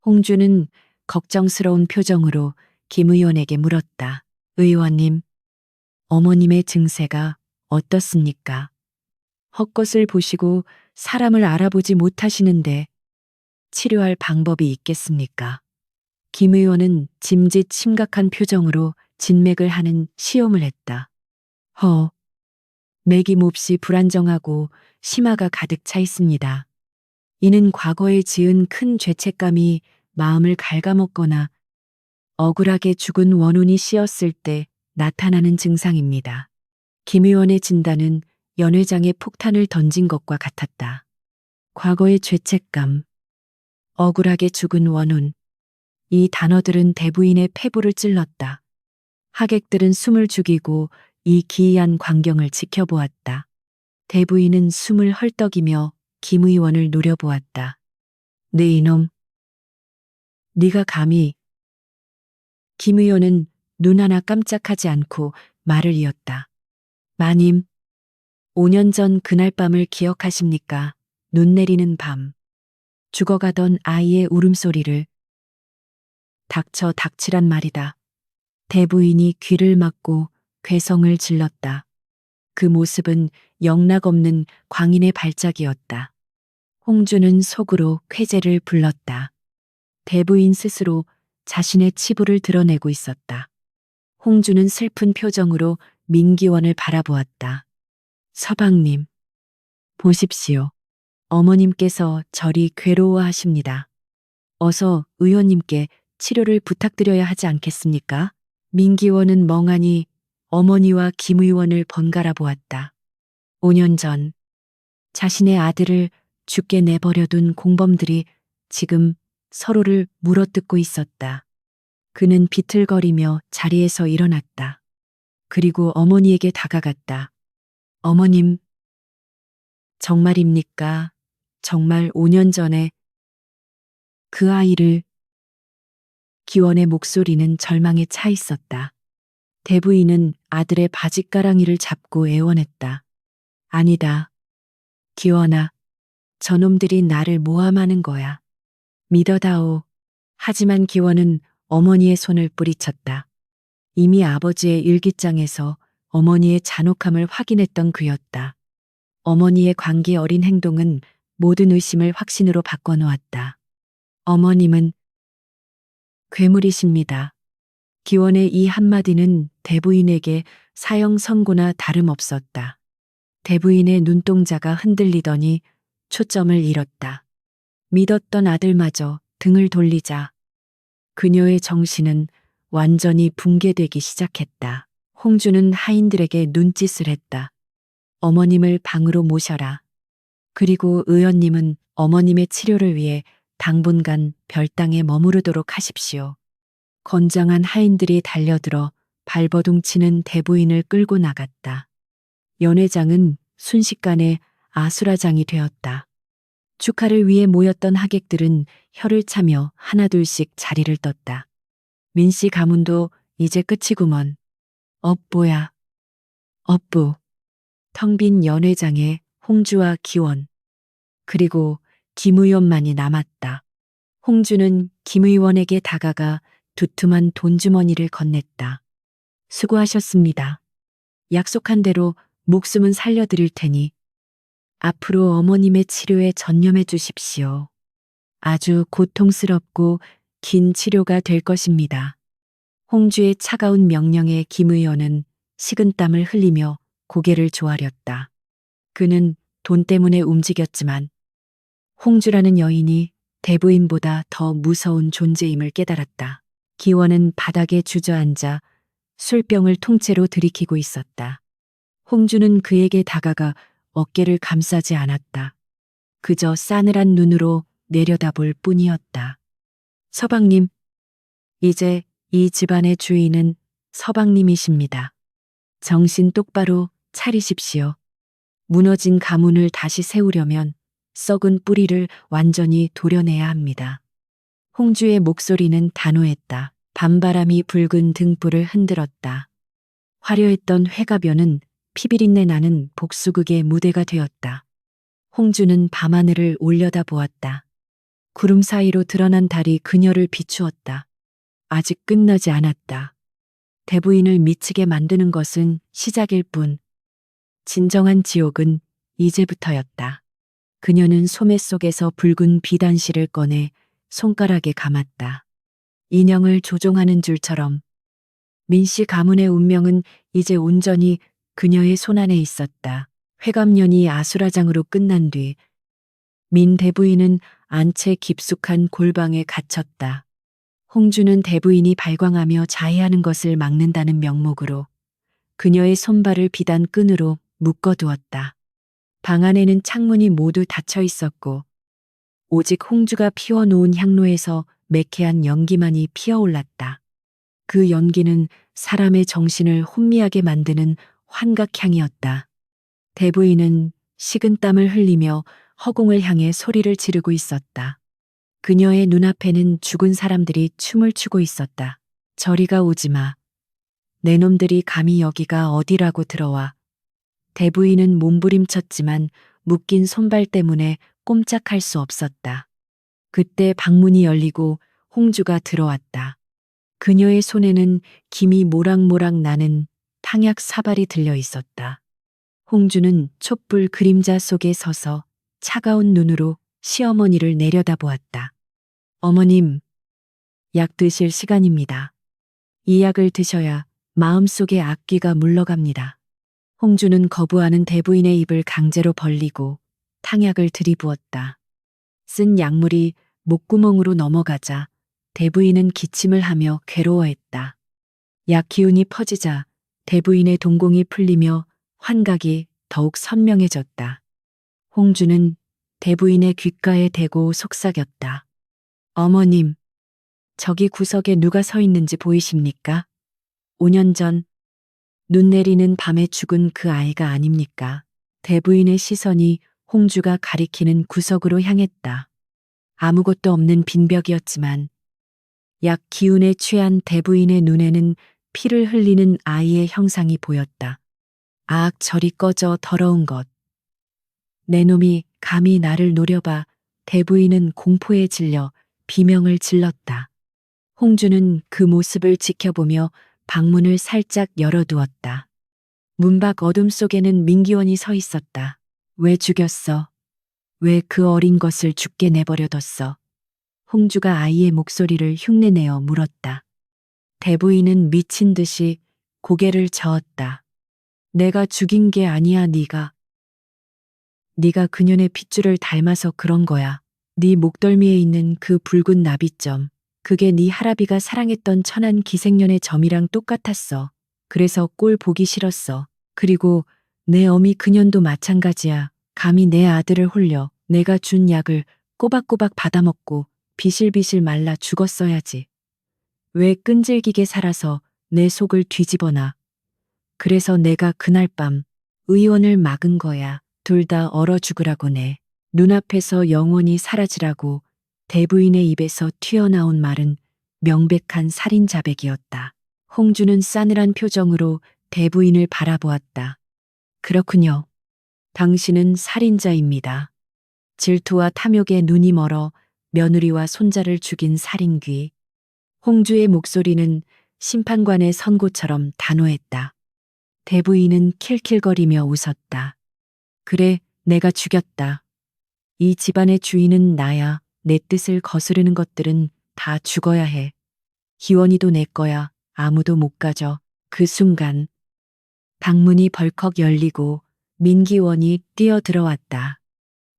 홍주는 걱정스러운 표정으로 김 의원에게 물었다. 의원님, 어머님의 증세가 어떻습니까? 헛것을 보시고 사람을 알아보지 못하시는데 치료할 방법이 있겠습니까? 김 의원은 짐짓 심각한 표정으로 진맥을 하는 시험을 했다. 맥이 몹시 불안정하고 심화가 가득 차 있습니다. 이는 과거에 지은 큰 죄책감이 마음을 갉아먹거나 억울하게 죽은 원혼이 씌었을 때 나타나는 증상입니다. 김 의원의 진단은 연회장에 폭탄을 던진 것과 같았다. 과거의 죄책감, 억울하게 죽은 원혼, 이 단어들은 대부인의 폐부를 찔렀다. 하객들은 숨을 죽이고 이 기이한 광경을 지켜보았다. 대부인은 숨을 헐떡이며 김 의원을 노려보았다. 네 이놈, 네가 감히. 김 의원은 눈 하나 깜짝하지 않고 말을 이었다. 마님, 5년 전 그날 밤을 기억하십니까? 눈 내리는 밤. 죽어가던 아이의 울음소리를. 닥치란 말이다. 대부인이 귀를 막고 괴성을 질렀다. 그 모습은 영락없는 광인의 발작이었다. 홍주는 속으로 쾌재를 불렀다. 대부인 스스로 자신의 치부를 드러내고 있었다. 홍주는 슬픈 표정으로 민기원을 바라보았다. 서방님, 보십시오. 어머님께서 저리 괴로워하십니다. 어서 의원님께 치료를 부탁드려야 하지 않겠습니까? 민기원은 멍하니 어머니와 김 의원을 번갈아 보았다. 5년 전 자신의 아들을 죽게 내버려둔 공범들이 지금 서로를 물어뜯고 있었다. 그는 비틀거리며 자리에서 일어났다. 그리고 어머니에게 다가갔다. 어머님, 정말입니까? 정말 5년 전에 그 아이를. 기원의 목소리는 절망에 차 있었다. 대부인은 아들의 바짓가랑이를 잡고 애원했다. 아니다. 기원아, 저놈들이 나를 모함하는 거야. 믿어다오. 하지만 기원은 어머니의 손을 뿌리쳤다. 이미 아버지의 일기장에서 어머니의 잔혹함을 확인했던 그였다. 어머니의 광기 어린 행동은 모든 의심을 확신으로 바꿔놓았다. 어머님은 괴물이십니다. 기원의 이 한마디는 대부인에게 사형 선고나 다름없었다. 대부인의 눈동자가 흔들리더니 초점을 잃었다. 믿었던 아들마저 등을 돌리자 그녀의 정신은 완전히 붕괴되기 시작했다. 홍주는 하인들에게 눈짓을 했다. 어머님을 방으로 모셔라. 그리고 의원님은 어머님의 치료를 위해 당분간 별당에 머무르도록 하십시오. 건장한 하인들이 달려들어 발버둥치는 대부인을 끌고 나갔다. 연회장은 순식간에 아수라장이 되었다. 축하를 위해 모였던 하객들은 혀를 차며 하나둘씩 자리를 떴다. 민씨 가문도 이제 끝이구먼. 업보야. 업부. 텅 빈 연회장에 홍주와 기원, 그리고 김 의원만이 남았다. 홍주는 김 의원에게 다가가 두툼한 돈주머니를 건넸다. 수고하셨습니다. 약속한 대로 목숨은 살려드릴 테니 앞으로 어머님의 치료에 전념해 주십시오. 아주 고통스럽고 긴 치료가 될 것입니다. 홍주의 차가운 명령에 김 의원은 식은땀을 흘리며 고개를 조아렸다. 그는 돈 때문에 움직였지만 홍주라는 여인이 대부인보다 더 무서운 존재임을 깨달았다. 기원은 바닥에 주저앉아 술병을 통째로 들이키고 있었다. 홍주는 그에게 다가가 어깨를 감싸지 않았다. 그저 싸늘한 눈으로 내려다볼 뿐이었다. 서방님, 이제 이 집안의 주인은 서방님이십니다. 정신 똑바로 차리십시오. 무너진 가문을 다시 세우려면 썩은 뿌리를 완전히 도려내야 합니다. 홍주의 목소리는 단호했다. 밤바람이 붉은 등불을 흔들었다. 화려했던 회가변은 피비린내 나는 복수극의 무대가 되었다. 홍주는 밤하늘을 올려다보았다. 구름 사이로 드러난 달이 그녀를 비추었다. 아직 끝나지 않았다. 대부인을 미치게 만드는 것은 시작일 뿐. 진정한 지옥은 이제부터였다. 그녀는 소매 속에서 붉은 비단실을 꺼내 손가락에 감았다. 인형을 조종하는 줄처럼 민씨 가문의 운명은 이제 온전히 그녀의 손안에 있었다. 회감년이 아수라장으로 끝난 뒤 민 대부인은 안채 깊숙한 골방에 갇혔다. 홍주는 대부인이 발광하며 자해하는 것을 막는다는 명목으로 그녀의 손발을 비단 끈으로 묶어두었다. 방 안에는 창문이 모두 닫혀 있었고 오직 홍주가 피워놓은 향로에서 매캐한 연기만이 피어올랐다. 그 연기는 사람의 정신을 혼미하게 만드는 환각향이었다. 대부인은 식은땀을 흘리며 허공을 향해 소리를 지르고 있었다. 그녀의 눈앞에는 죽은 사람들이 춤을 추고 있었다. 저리가 오지 마. 내 놈들이 감히 여기가 어디라고 들어와. 대부인은 몸부림쳤지만 묶인 손발 때문에 꼼짝할 수 없었다. 그때 방문이 열리고 홍주가 들어왔다. 그녀의 손에는 김이 모락모락 나는 탕약 사발이 들려 있었다. 홍주는 촛불 그림자 속에 서서 차가운 눈으로 시어머니를 내려다보았다. 어머님, 약 드실 시간입니다. 이 약을 드셔야 마음속의 악귀가 물러갑니다. 홍주는 거부하는 대부인의 입을 강제로 벌리고 탕약을 들이부었다. 쓴 약물이 목구멍으로 넘어가자 대부인은 기침을 하며 괴로워했다. 약 기운이 퍼지자 대부인의 동공이 풀리며 환각이 더욱 선명해졌다. 홍주는 대부인의 귓가에 대고 속삭였다. 어머님, 저기 구석에 누가 서 있는지 보이십니까? 5년 전 눈 내리는 밤에 죽은 그 아이가 아닙니까? 대부인의 시선이 홍주가 가리키는 구석으로 향했다. 아무것도 없는 빈벽이었지만 약 기운에 취한 대부인의 눈에는 피를 흘리는 아이의 형상이 보였다. 아, 저리 꺼져 더러운 것. 내 놈이 감히 나를 노려봐. 대부인은 공포에 질려 비명을 질렀다. 홍주는 그 모습을 지켜보며 방문을 살짝 열어두었다. 문밖 어둠 속에는 민기원이 서 있었다. 왜 죽였어? 왜 그 어린 것을 죽게 내버려뒀어? 홍주가 아이의 목소리를 흉내내어 물었다. 대부인은 미친 듯이 고개를 저었다. 내가 죽인 게 아니야, 네가 그년의 핏줄을 닮아서 그런 거야. 네 목덜미에 있는 그 붉은 나비점. 그게 네 할아비가 사랑했던 천한 기생년의 점이랑 똑같았어. 그래서 꼴 보기 싫었어. 그리고 내 어미 그년도 마찬가지야. 감히 내 아들을 홀려 내가 준 약을 꼬박꼬박 받아먹고 비실비실 말라 죽었어야지. 왜 끈질기게 살아서 내 속을 뒤집어놔. 그래서 내가 그날 밤 의원을 막은 거야. 둘 다 얼어 죽으라고 내. 눈앞에서 영원히 사라지라고 대부인의 입에서 튀어나온 말은 명백한 살인 자백이었다. 홍주는 싸늘한 표정으로 대부인을 바라보았다. 그렇군요. 당신은 살인자입니다. 질투와 탐욕에 눈이 멀어 며느리와 손자를 죽인 살인귀. 홍주의 목소리는 심판관의 선고처럼 단호했다. 대부인은 킬킬거리며 웃었다. 그래, 내가 죽였다. 이 집안의 주인은 나야. 내 뜻을 거스르는 것들은 다 죽어야 해. 기원이도 내 거야. 아무도 못 가져. 그 순간 방문이 벌컥 열리고 민기원이 뛰어들어왔다.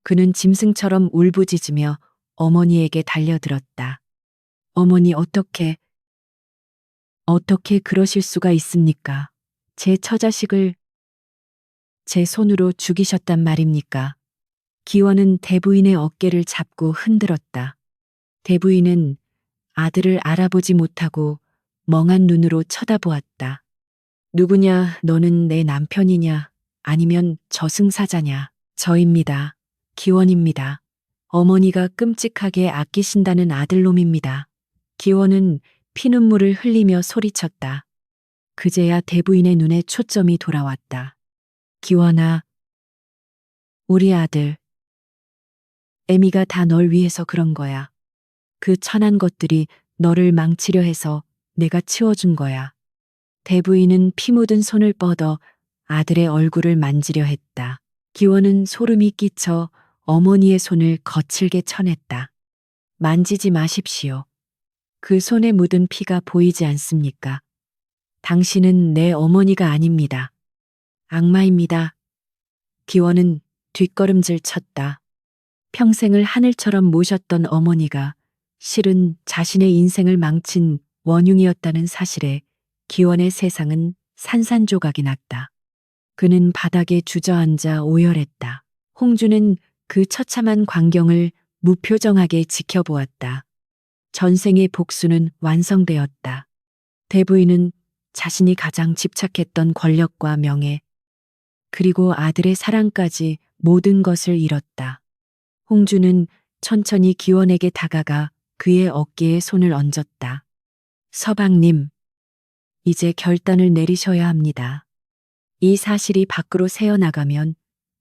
그는 짐승처럼 울부짖으며 어머니에게 달려들었다. 어머니 어떻게 그러실 수가 있습니까? 제 처자식을 제 손으로 죽이셨단 말입니까? 기원은 대부인의 어깨를 잡고 흔들었다. 대부인은 아들을 알아보지 못하고 멍한 눈으로 쳐다보았다. 누구냐, 너는 내 남편이냐, 아니면 저승사자냐? 저입니다. 기원입니다. 어머니가 끔찍하게 아끼신다는 아들놈입니다. 기원은 피눈물을 흘리며 소리쳤다. 그제야 대부인의 눈에 초점이 돌아왔다. 기원아, 우리 아들. 애미가 다 널 위해서 그런 거야. 그 천한 것들이 너를 망치려 해서 내가 치워준 거야. 대부인은 피 묻은 손을 뻗어 아들의 얼굴을 만지려 했다. 기원은 소름이 끼쳐 어머니의 손을 거칠게 쳐냈다. 만지지 마십시오. 그 손에 묻은 피가 보이지 않습니까? 당신은 내 어머니가 아닙니다. 악마입니다. 기원은 뒷걸음질 쳤다. 평생을 하늘처럼 모셨던 어머니가 실은 자신의 인생을 망친 원흉이었다는 사실에 기원의 세상은 산산조각이 났다. 그는 바닥에 주저앉아 오열했다. 홍주는 그 처참한 광경을 무표정하게 지켜보았다. 전생의 복수는 완성되었다. 대부인은 자신이 가장 집착했던 권력과 명예, 그리고 아들의 사랑까지 모든 것을 잃었다. 홍주는 천천히 기원에게 다가가 그의 어깨에 손을 얹었다. 서방님, 이제 결단을 내리셔야 합니다. 이 사실이 밖으로 새어나가면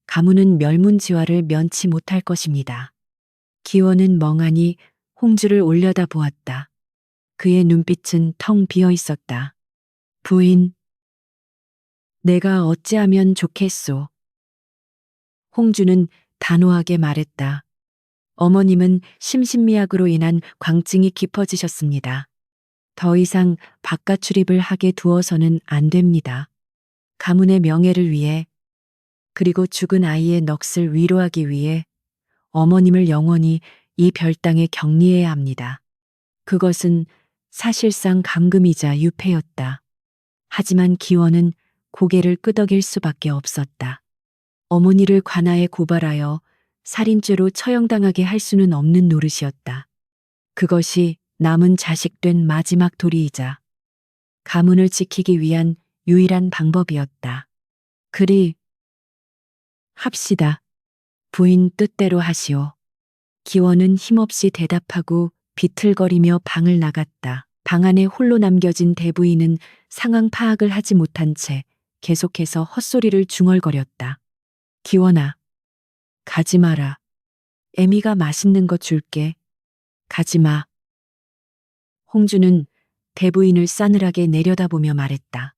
가문은 멸문지화를 면치 못할 것입니다. 기원은 멍하니 홍주를 올려다보았다. 그의 눈빛은 텅 비어 있었다. 부인, 내가 어찌하면 좋겠소. 홍주는 단호하게 말했다. 어머님은 심신미약으로 인한 광증이 깊어지셨습니다. 더 이상 바깥 출입을 하게 두어서는 안 됩니다. 가문의 명예를 위해, 그리고 죽은 아이의 넋을 위로하기 위해 어머님을 영원히 이 별땅에 격리해야 합니다. 그것은 사실상 감금이자 유폐였다. 하지만 기원은 고개를 끄덕일 수밖에 없었다. 어머니를 관아에 고발하여 살인죄로 처형당하게 할 수는 없는 노릇이었다. 그것이 남은 자식된 마지막 도리이자 가문을 지키기 위한 유일한 방법이었다. 그리 합시다. 부인 뜻대로 하시오. 기원은 힘없이 대답하고 비틀거리며 방을 나갔다. 방 안에 홀로 남겨진 대부인은 상황 파악을 하지 못한 채 계속해서 헛소리를 중얼거렸다. 기원아, 가지 마라. 애미가 맛있는 거 줄게. 가지 마. 홍주는 대부인을 싸늘하게 내려다보며 말했다.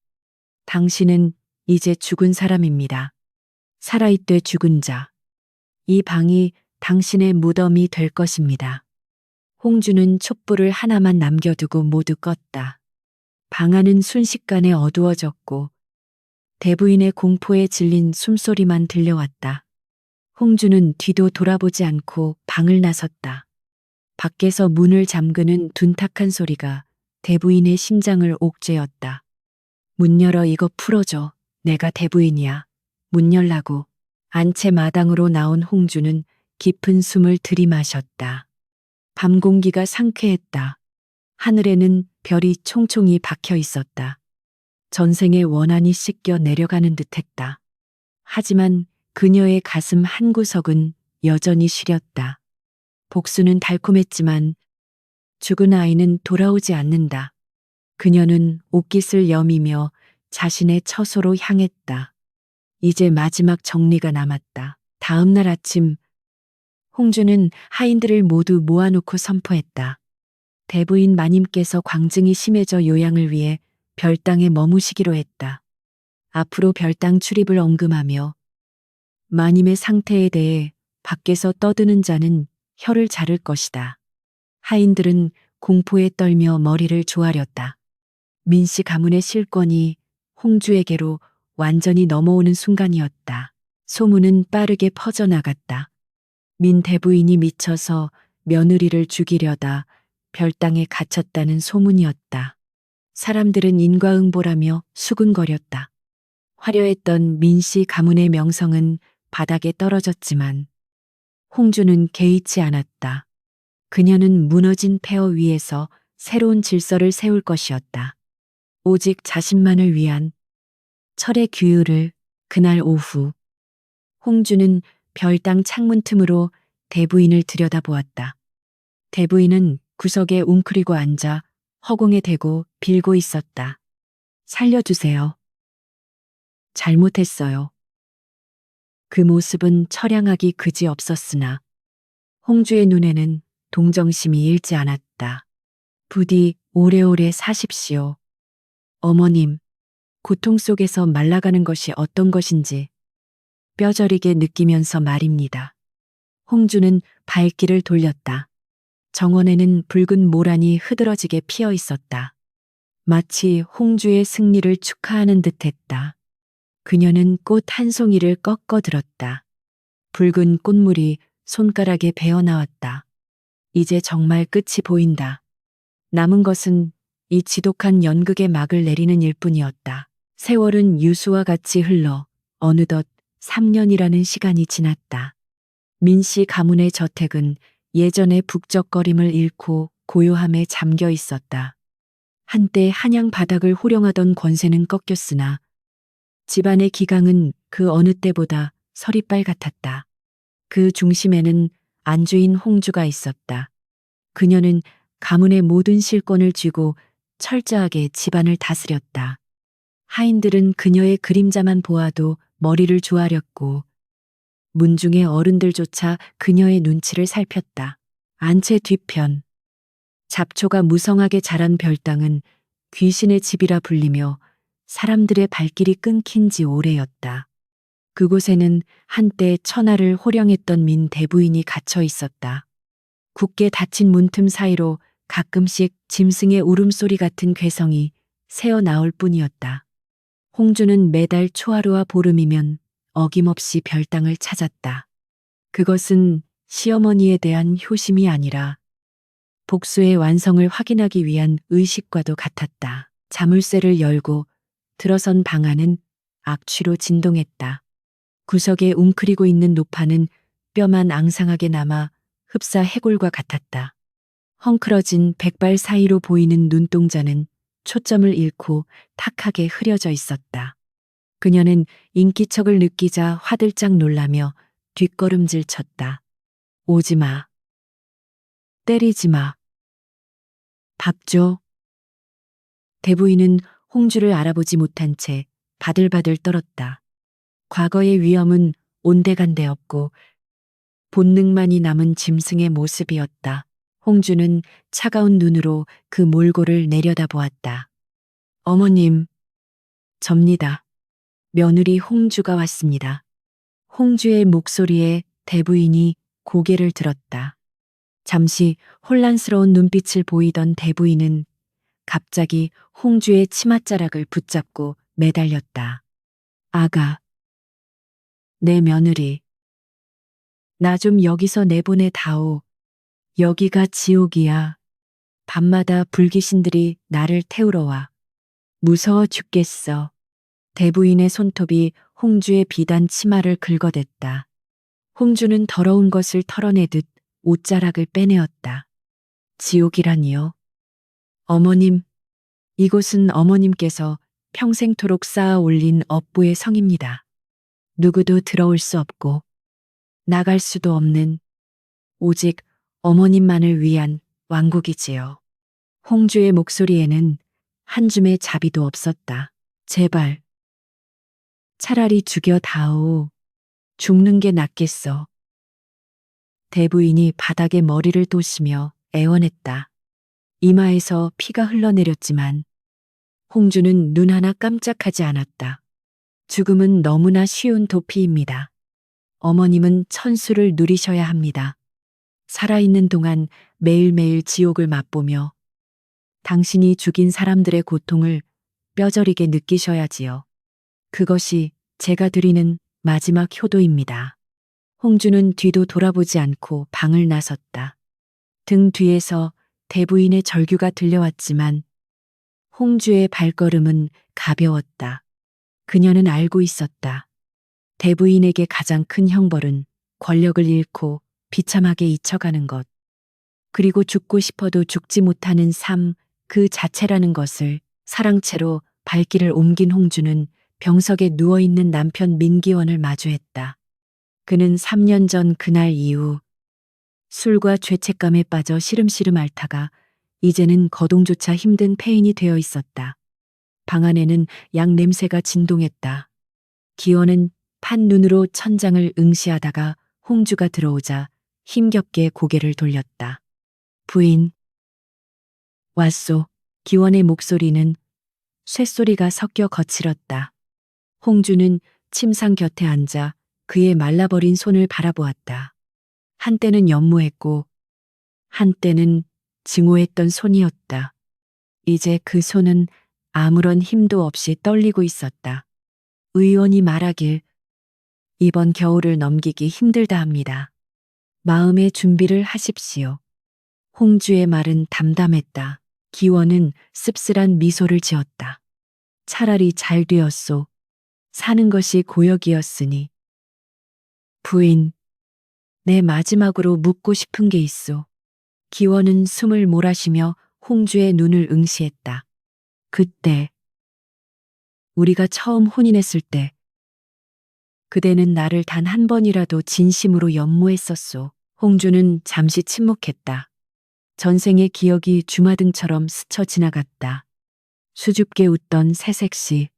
당신은 이제 죽은 사람입니다. 살아있되 죽은 자. 이 방이 당신의 무덤이 될 것입니다. 홍주는 촛불을 하나만 남겨두고 모두 껐다. 방 안은 순식간에 어두워졌고 대부인의 공포에 질린 숨소리만 들려왔다. 홍주는 뒤도 돌아보지 않고 방을 나섰다. 밖에서 문을 잠그는 둔탁한 소리가 대부인의 심장을 옥죄었다. 문 열어, 이거 풀어줘. 내가 대부인이야. 문 열라고. 안채 마당으로 나온 홍주는 깊은 숨을 들이마셨다. 밤 공기가 상쾌했다. 하늘에는 별이 총총히 박혀 있었다. 전생의 원한이 씻겨 내려가는 듯했다. 하지만 그녀의 가슴 한구석은 여전히 시렸다. 복수는 달콤했지만 죽은 아이는 돌아오지 않는다. 그녀는 옷깃을 여미며 자신의 처소로 향했다. 이제 마지막 정리가 남았다. 다음 날 아침 홍주는 하인들을 모두 모아놓고 선포했다. 대부인 마님께서 광증이 심해져 요양을 위해 별당에 머무시기로 했다. 앞으로 별당 출입을 언금하며 마님의 상태에 대해 밖에서 떠드는 자는 혀를 자를 것이다. 하인들은 공포에 떨며 머리를 조아렸다. 민씨 가문의 실권이 홍주에게로 완전히 넘어오는 순간이었다. 소문은 빠르게 퍼져나갔다. 민 대부인이 미쳐서 며느리를 죽이려다 별당에 갇혔다는 소문이었다. 사람들은 인과응보라며 수군거렸다. 화려했던 민씨 가문의 명성은 바닥에 떨어졌지만 홍주는 개의치 않았다. 그녀는 무너진 폐허 위에서 새로운 질서를 세울 것이었다. 오직 자신만을 위한 철의 규율을. 그날 오후 홍주는 별당 창문 틈으로 대부인을 들여다보았다. 대부인은 구석에 웅크리고 앉아 허공에 대고 빌고 있었다. 살려주세요. 잘못했어요. 그 모습은 처량하기 그지없었으나 홍주의 눈에는 동정심이 잃지 않았다. 부디 오래오래 사십시오. 어머님, 고통 속에서 말라가는 것이 어떤 것인지 뼈저리게 느끼면서 말입니다. 홍주는 발길을 돌렸다. 정원에는 붉은 모란이 흐드러지게 피어 있었다. 마치 홍주의 승리를 축하하는 듯했다. 그녀는 꽃 한 송이를 꺾어 들었다. 붉은 꽃물이 손가락에 배어 나왔다. 이제 정말 끝이 보인다. 남은 것은 이 지독한 연극의 막을 내리는 일뿐이었다. 세월은 유수와 같이 흘러 어느덧 3년이라는 시간이 지났다. 민씨 가문의 저택은 예전의 북적거림을 잃고 고요함에 잠겨 있었다. 한때 한양 바닥을 호령하던 권세는 꺾였으나 집안의 기강은 그 어느 때보다 서리빨 같았다. 그 중심에는 안주인 홍주가 있었다. 그녀는 가문의 모든 실권을 쥐고 철저하게 집안을 다스렸다. 하인들은 그녀의 그림자만 보아도 머리를 조아렸고 문중의 어른들조차 그녀의 눈치를 살폈다. 안채 뒤편 잡초가 무성하게 자란 별당은 귀신의 집이라 불리며 사람들의 발길이 끊긴 지 오래였다. 그곳에는 한때 천하를 호령했던 민 대부인이 갇혀 있었다. 굳게 닫힌 문틈 사이로 가끔씩 짐승의 울음소리 같은 괴성이 새어 나올 뿐이었다. 홍주는 매달 초하루와 보름이면 어김없이 별당을 찾았다. 그것은 시어머니에 대한 효심이 아니라 복수의 완성을 확인하기 위한 의식과도 같았다. 자물쇠를 열고 들어선 방 안은 악취로 진동했다. 구석에 웅크리고 있는 노파는 뼈만 앙상하게 남아 흡사 해골과 같았다. 헝클어진 백발 사이로 보이는 눈동자는 초점을 잃고 탁하게 흐려져 있었다. 그녀는 인기척을 느끼자 화들짝 놀라며 뒷걸음질 쳤다. 오지 마. 때리지 마. 밥 줘. 대부인은 홍주를 알아보지 못한 채 바들바들 떨었다. 과거의 위험은 온데간데 없고 본능만이 남은 짐승의 모습이었다. 홍주는 차가운 눈으로 그 몰골을 내려다보았다. 어머님, 접니다. 며느리 홍주가 왔습니다. 홍주의 목소리에 대부인이 고개를 들었다. 잠시 혼란스러운 눈빛을 보이던 대부인은 갑자기 홍주의 치맛자락을 붙잡고 매달렸다. 아가, 내 며느리. 나 좀 여기서 내보내 다오. 여기가 지옥이야. 밤마다 불귀신들이 나를 태우러 와. 무서워 죽겠어. 대부인의 손톱이 홍주의 비단 치마를 긁어댔다. 홍주는 더러운 것을 털어내듯 옷자락을 빼내었다. 지옥이라니요. 어머님, 이곳은 어머님께서 평생토록 쌓아 올린 업보의 성입니다. 누구도 들어올 수 없고 나갈 수도 없는 오직 어머님만을 위한 왕국이지요. 홍주의 목소리에는 한 줌의 자비도 없었다. 제발. 차라리 죽여다오. 죽는 게 낫겠어. 대부인이 바닥에 머리를 도시며 애원했다. 이마에서 피가 흘러내렸지만 홍주는 눈 하나 깜짝하지 않았다. 죽음은 너무나 쉬운 도피입니다. 어머님은 천수를 누리셔야 합니다. 살아있는 동안 매일매일 지옥을 맛보며 당신이 죽인 사람들의 고통을 뼈저리게 느끼셔야지요. 그것이 제가 드리는 마지막 효도입니다. 홍주는 뒤도 돌아보지 않고 방을 나섰다. 등 뒤에서 대부인의 절규가 들려왔지만 홍주의 발걸음은 가벼웠다. 그녀는 알고 있었다. 대부인에게 가장 큰 형벌은 권력을 잃고 비참하게 잊혀가는 것. 그리고 죽고 싶어도 죽지 못하는 삶 그 자체라는 것을. 사랑채로 발길을 옮긴 홍주는 병석에 누워있는 남편 민기원을 마주했다. 그는 3년 전 그날 이후 술과 죄책감에 빠져 시름시름 앓다가 이제는 거동조차 힘든 폐인이 되어 있었다. 방 안에는 약 냄새가 진동했다. 기원은 판눈으로 천장을 응시하다가 홍주가 들어오자 힘겹게 고개를 돌렸다. 부인. 왔소. 기원의 목소리는 쇳소리가 섞여 거칠었다. 홍주는 침상 곁에 앉아 그의 말라버린 손을 바라보았다. 한때는 연모했고 한때는 증오했던 손이었다. 이제 그 손은 아무런 힘도 없이 떨리고 있었다. 의원이 말하길 이번 겨울을 넘기기 힘들다 합니다. 마음의 준비를 하십시오. 홍주의 말은 담담했다. 기원은 씁쓸한 미소를 지었다. 차라리 잘 되었소. 사는 것이 고역이었으니. 부인, 내 마지막으로 묻고 싶은 게 있소. 기원은 숨을 몰아쉬며 홍주의 눈을 응시했다. 그때, 우리가 처음 혼인했을 때, 그대는 나를 단 한 번이라도 진심으로 연모했었소. 홍주는 잠시 침묵했다. 전생의 기억이 주마등처럼 스쳐 지나갔다. 수줍게 웃던 새색시,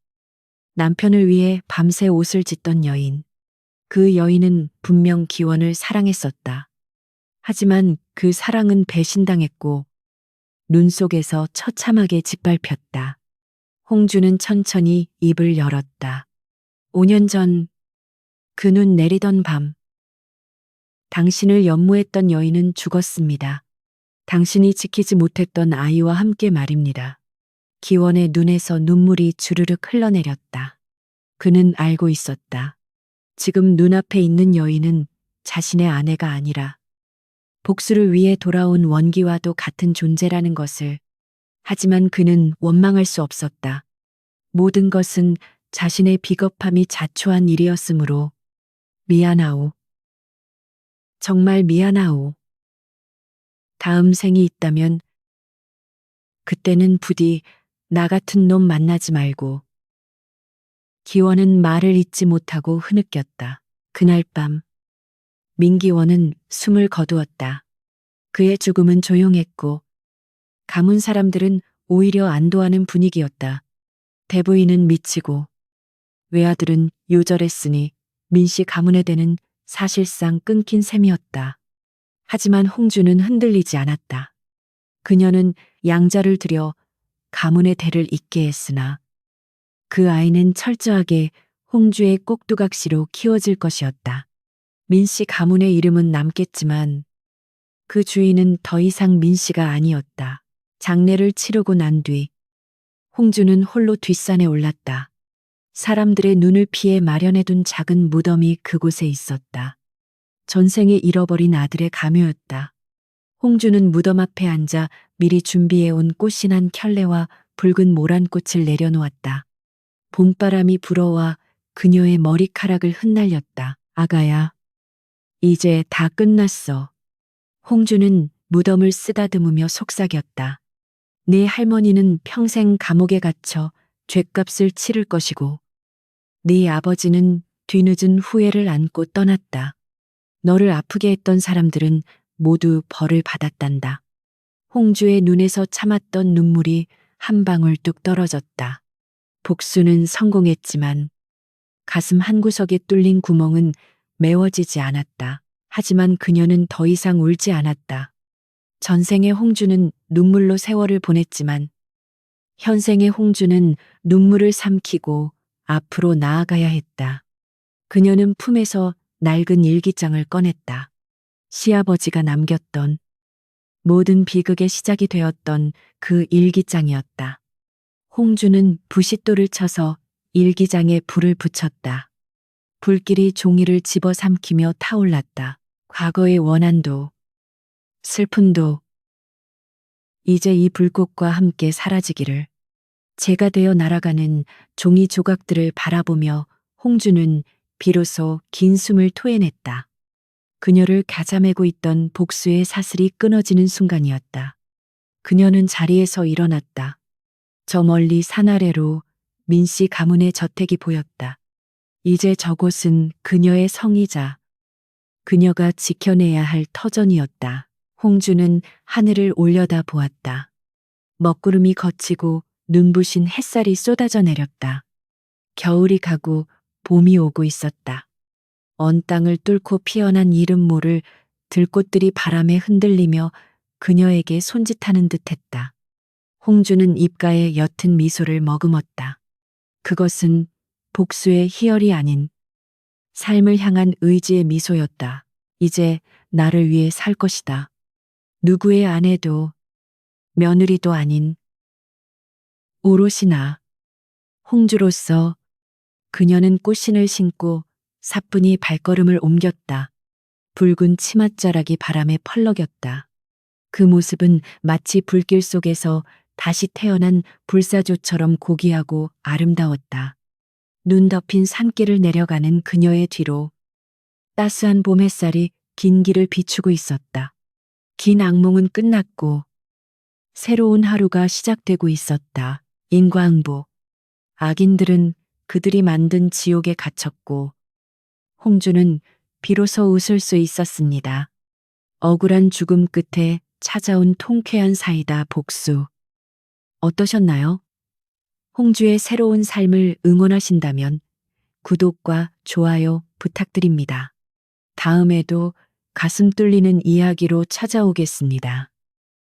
남편을 위해 밤새 옷을 짓던 여인. 그 여인은 분명 기원을 사랑했었다. 하지만 그 사랑은 배신당했고 눈 속에서 처참하게 짓밟혔다. 홍주는 천천히 입을 열었다. 5년 전 그 눈 내리던 밤, 당신을 연모했던 여인은 죽었습니다. 당신이 지키지 못했던 아이와 함께 말입니다. 기원의 눈에서 눈물이 주르륵 흘러내렸다. 그는 알고 있었다. 지금 눈앞에 있는 여인은 자신의 아내가 아니라 복수를 위해 돌아온 원기와도 같은 존재라는 것을. 하지만 그는 원망할 수 없었다. 모든 것은 자신의 비겁함이 자초한 일이었으므로. 미안하오. 정말 미안하오. 다음 생이 있다면 그때는 부디 나 같은 놈 만나지 말고. 기원은 말을 잇지 못하고 흐느꼈다. 그날 밤 민기원은 숨을 거두었다. 그의 죽음은 조용했고 가문 사람들은 오히려 안도하는 분위기였다. 대부인은 미치고 외아들은 요절했으니 민씨 가문의 대는 사실상 끊긴 셈이었다. 하지만 홍주는 흔들리지 않았다. 그녀는 양자를 들여 가문의 대를 잇게 했으나 그 아이는 철저하게 홍주의 꼭두각시로 키워질 것이었다. 민씨 가문의 이름은 남겠지만 그 주인은 더 이상 민씨가 아니었다. 장례를 치르고 난 뒤 홍주는 홀로 뒷산에 올랐다. 사람들의 눈을 피해 마련해둔 작은 무덤이 그곳에 있었다. 전생에 잃어버린 아들의 가묘였다. 홍주는 무덤 앞에 앉아 미리 준비해온 꽃신한 켤레와 붉은 모란꽃을 내려놓았다. 봄바람이 불어와 그녀의 머리카락을 흩날렸다. 아가야, 이제 다 끝났어. 홍주는 무덤을 쓰다듬으며 속삭였다. 네 할머니는 평생 감옥에 갇혀 죗값을 치를 것이고 네 아버지는 뒤늦은 후회를 안고 떠났다. 너를 아프게 했던 사람들은 모두 벌을 받았단다. 홍주의 눈에서 참았던 눈물이 한 방울 뚝 떨어졌다. 복수는 성공했지만 가슴 한구석에 뚫린 구멍은 메워지지 않았다. 하지만 그녀는 더 이상 울지 않았다. 전생의 홍주는 눈물로 세월을 보냈지만 현생의 홍주는 눈물을 삼키고 앞으로 나아가야 했다. 그녀는 품에서 낡은 일기장을 꺼냈다. 시아버지가 남겼던 모든 비극의 시작이 되었던 그 일기장이었다. 홍주는 부싯돌을 쳐서 일기장에 불을 붙였다. 불길이 종이를 집어삼키며 타올랐다. 과거의 원한도, 슬픔도 이제 이 불꽃과 함께 사라지기를. 재가 되어 날아가는 종이 조각들을 바라보며 홍주는 비로소 긴 숨을 토해냈다. 그녀를 가자매고 있던 복수의 사슬이 끊어지는 순간이었다. 그녀는 자리에서 일어났다. 저 멀리 산 아래로 민씨 가문의 저택이 보였다. 이제 저곳은 그녀의 성이자 그녀가 지켜내야 할 터전이었다. 홍주는 하늘을 올려다 보았다. 먹구름이 걷히고 눈부신 햇살이 쏟아져 내렸다. 겨울이 가고 봄이 오고 있었다. 언 땅을 뚫고 피어난 이름 모를 들꽃들이 바람에 흔들리며 그녀에게 손짓하는 듯했다. 홍주는 입가에 옅은 미소를 머금었다. 그것은 복수의 희열이 아닌 삶을 향한 의지의 미소였다. 이제 나를 위해 살 것이다. 누구의 아내도 며느리도 아닌 오롯이 나. 홍주로서 그녀는 꽃신을 신고 사뿐히 발걸음을 옮겼다. 붉은 치맛자락이 바람에 펄럭였다. 그 모습은 마치 불길 속에서 다시 태어난 불사조처럼 고귀하고 아름다웠다. 눈 덮인 산길을 내려가는 그녀의 뒤로 따스한 봄 햇살이 긴 길을 비추고 있었다. 긴 악몽은 끝났고 새로운 하루가 시작되고 있었다. 인과응보. 악인들은 그들이 만든 지옥에 갇혔고 홍주는 비로소 웃을 수 있었습니다. 억울한 죽음 끝에 찾아온 통쾌한 사이다 복수. 어떠셨나요? 홍주의 새로운 삶을 응원하신다면 구독과 좋아요 부탁드립니다. 다음에도 가슴 뚫리는 이야기로 찾아오겠습니다.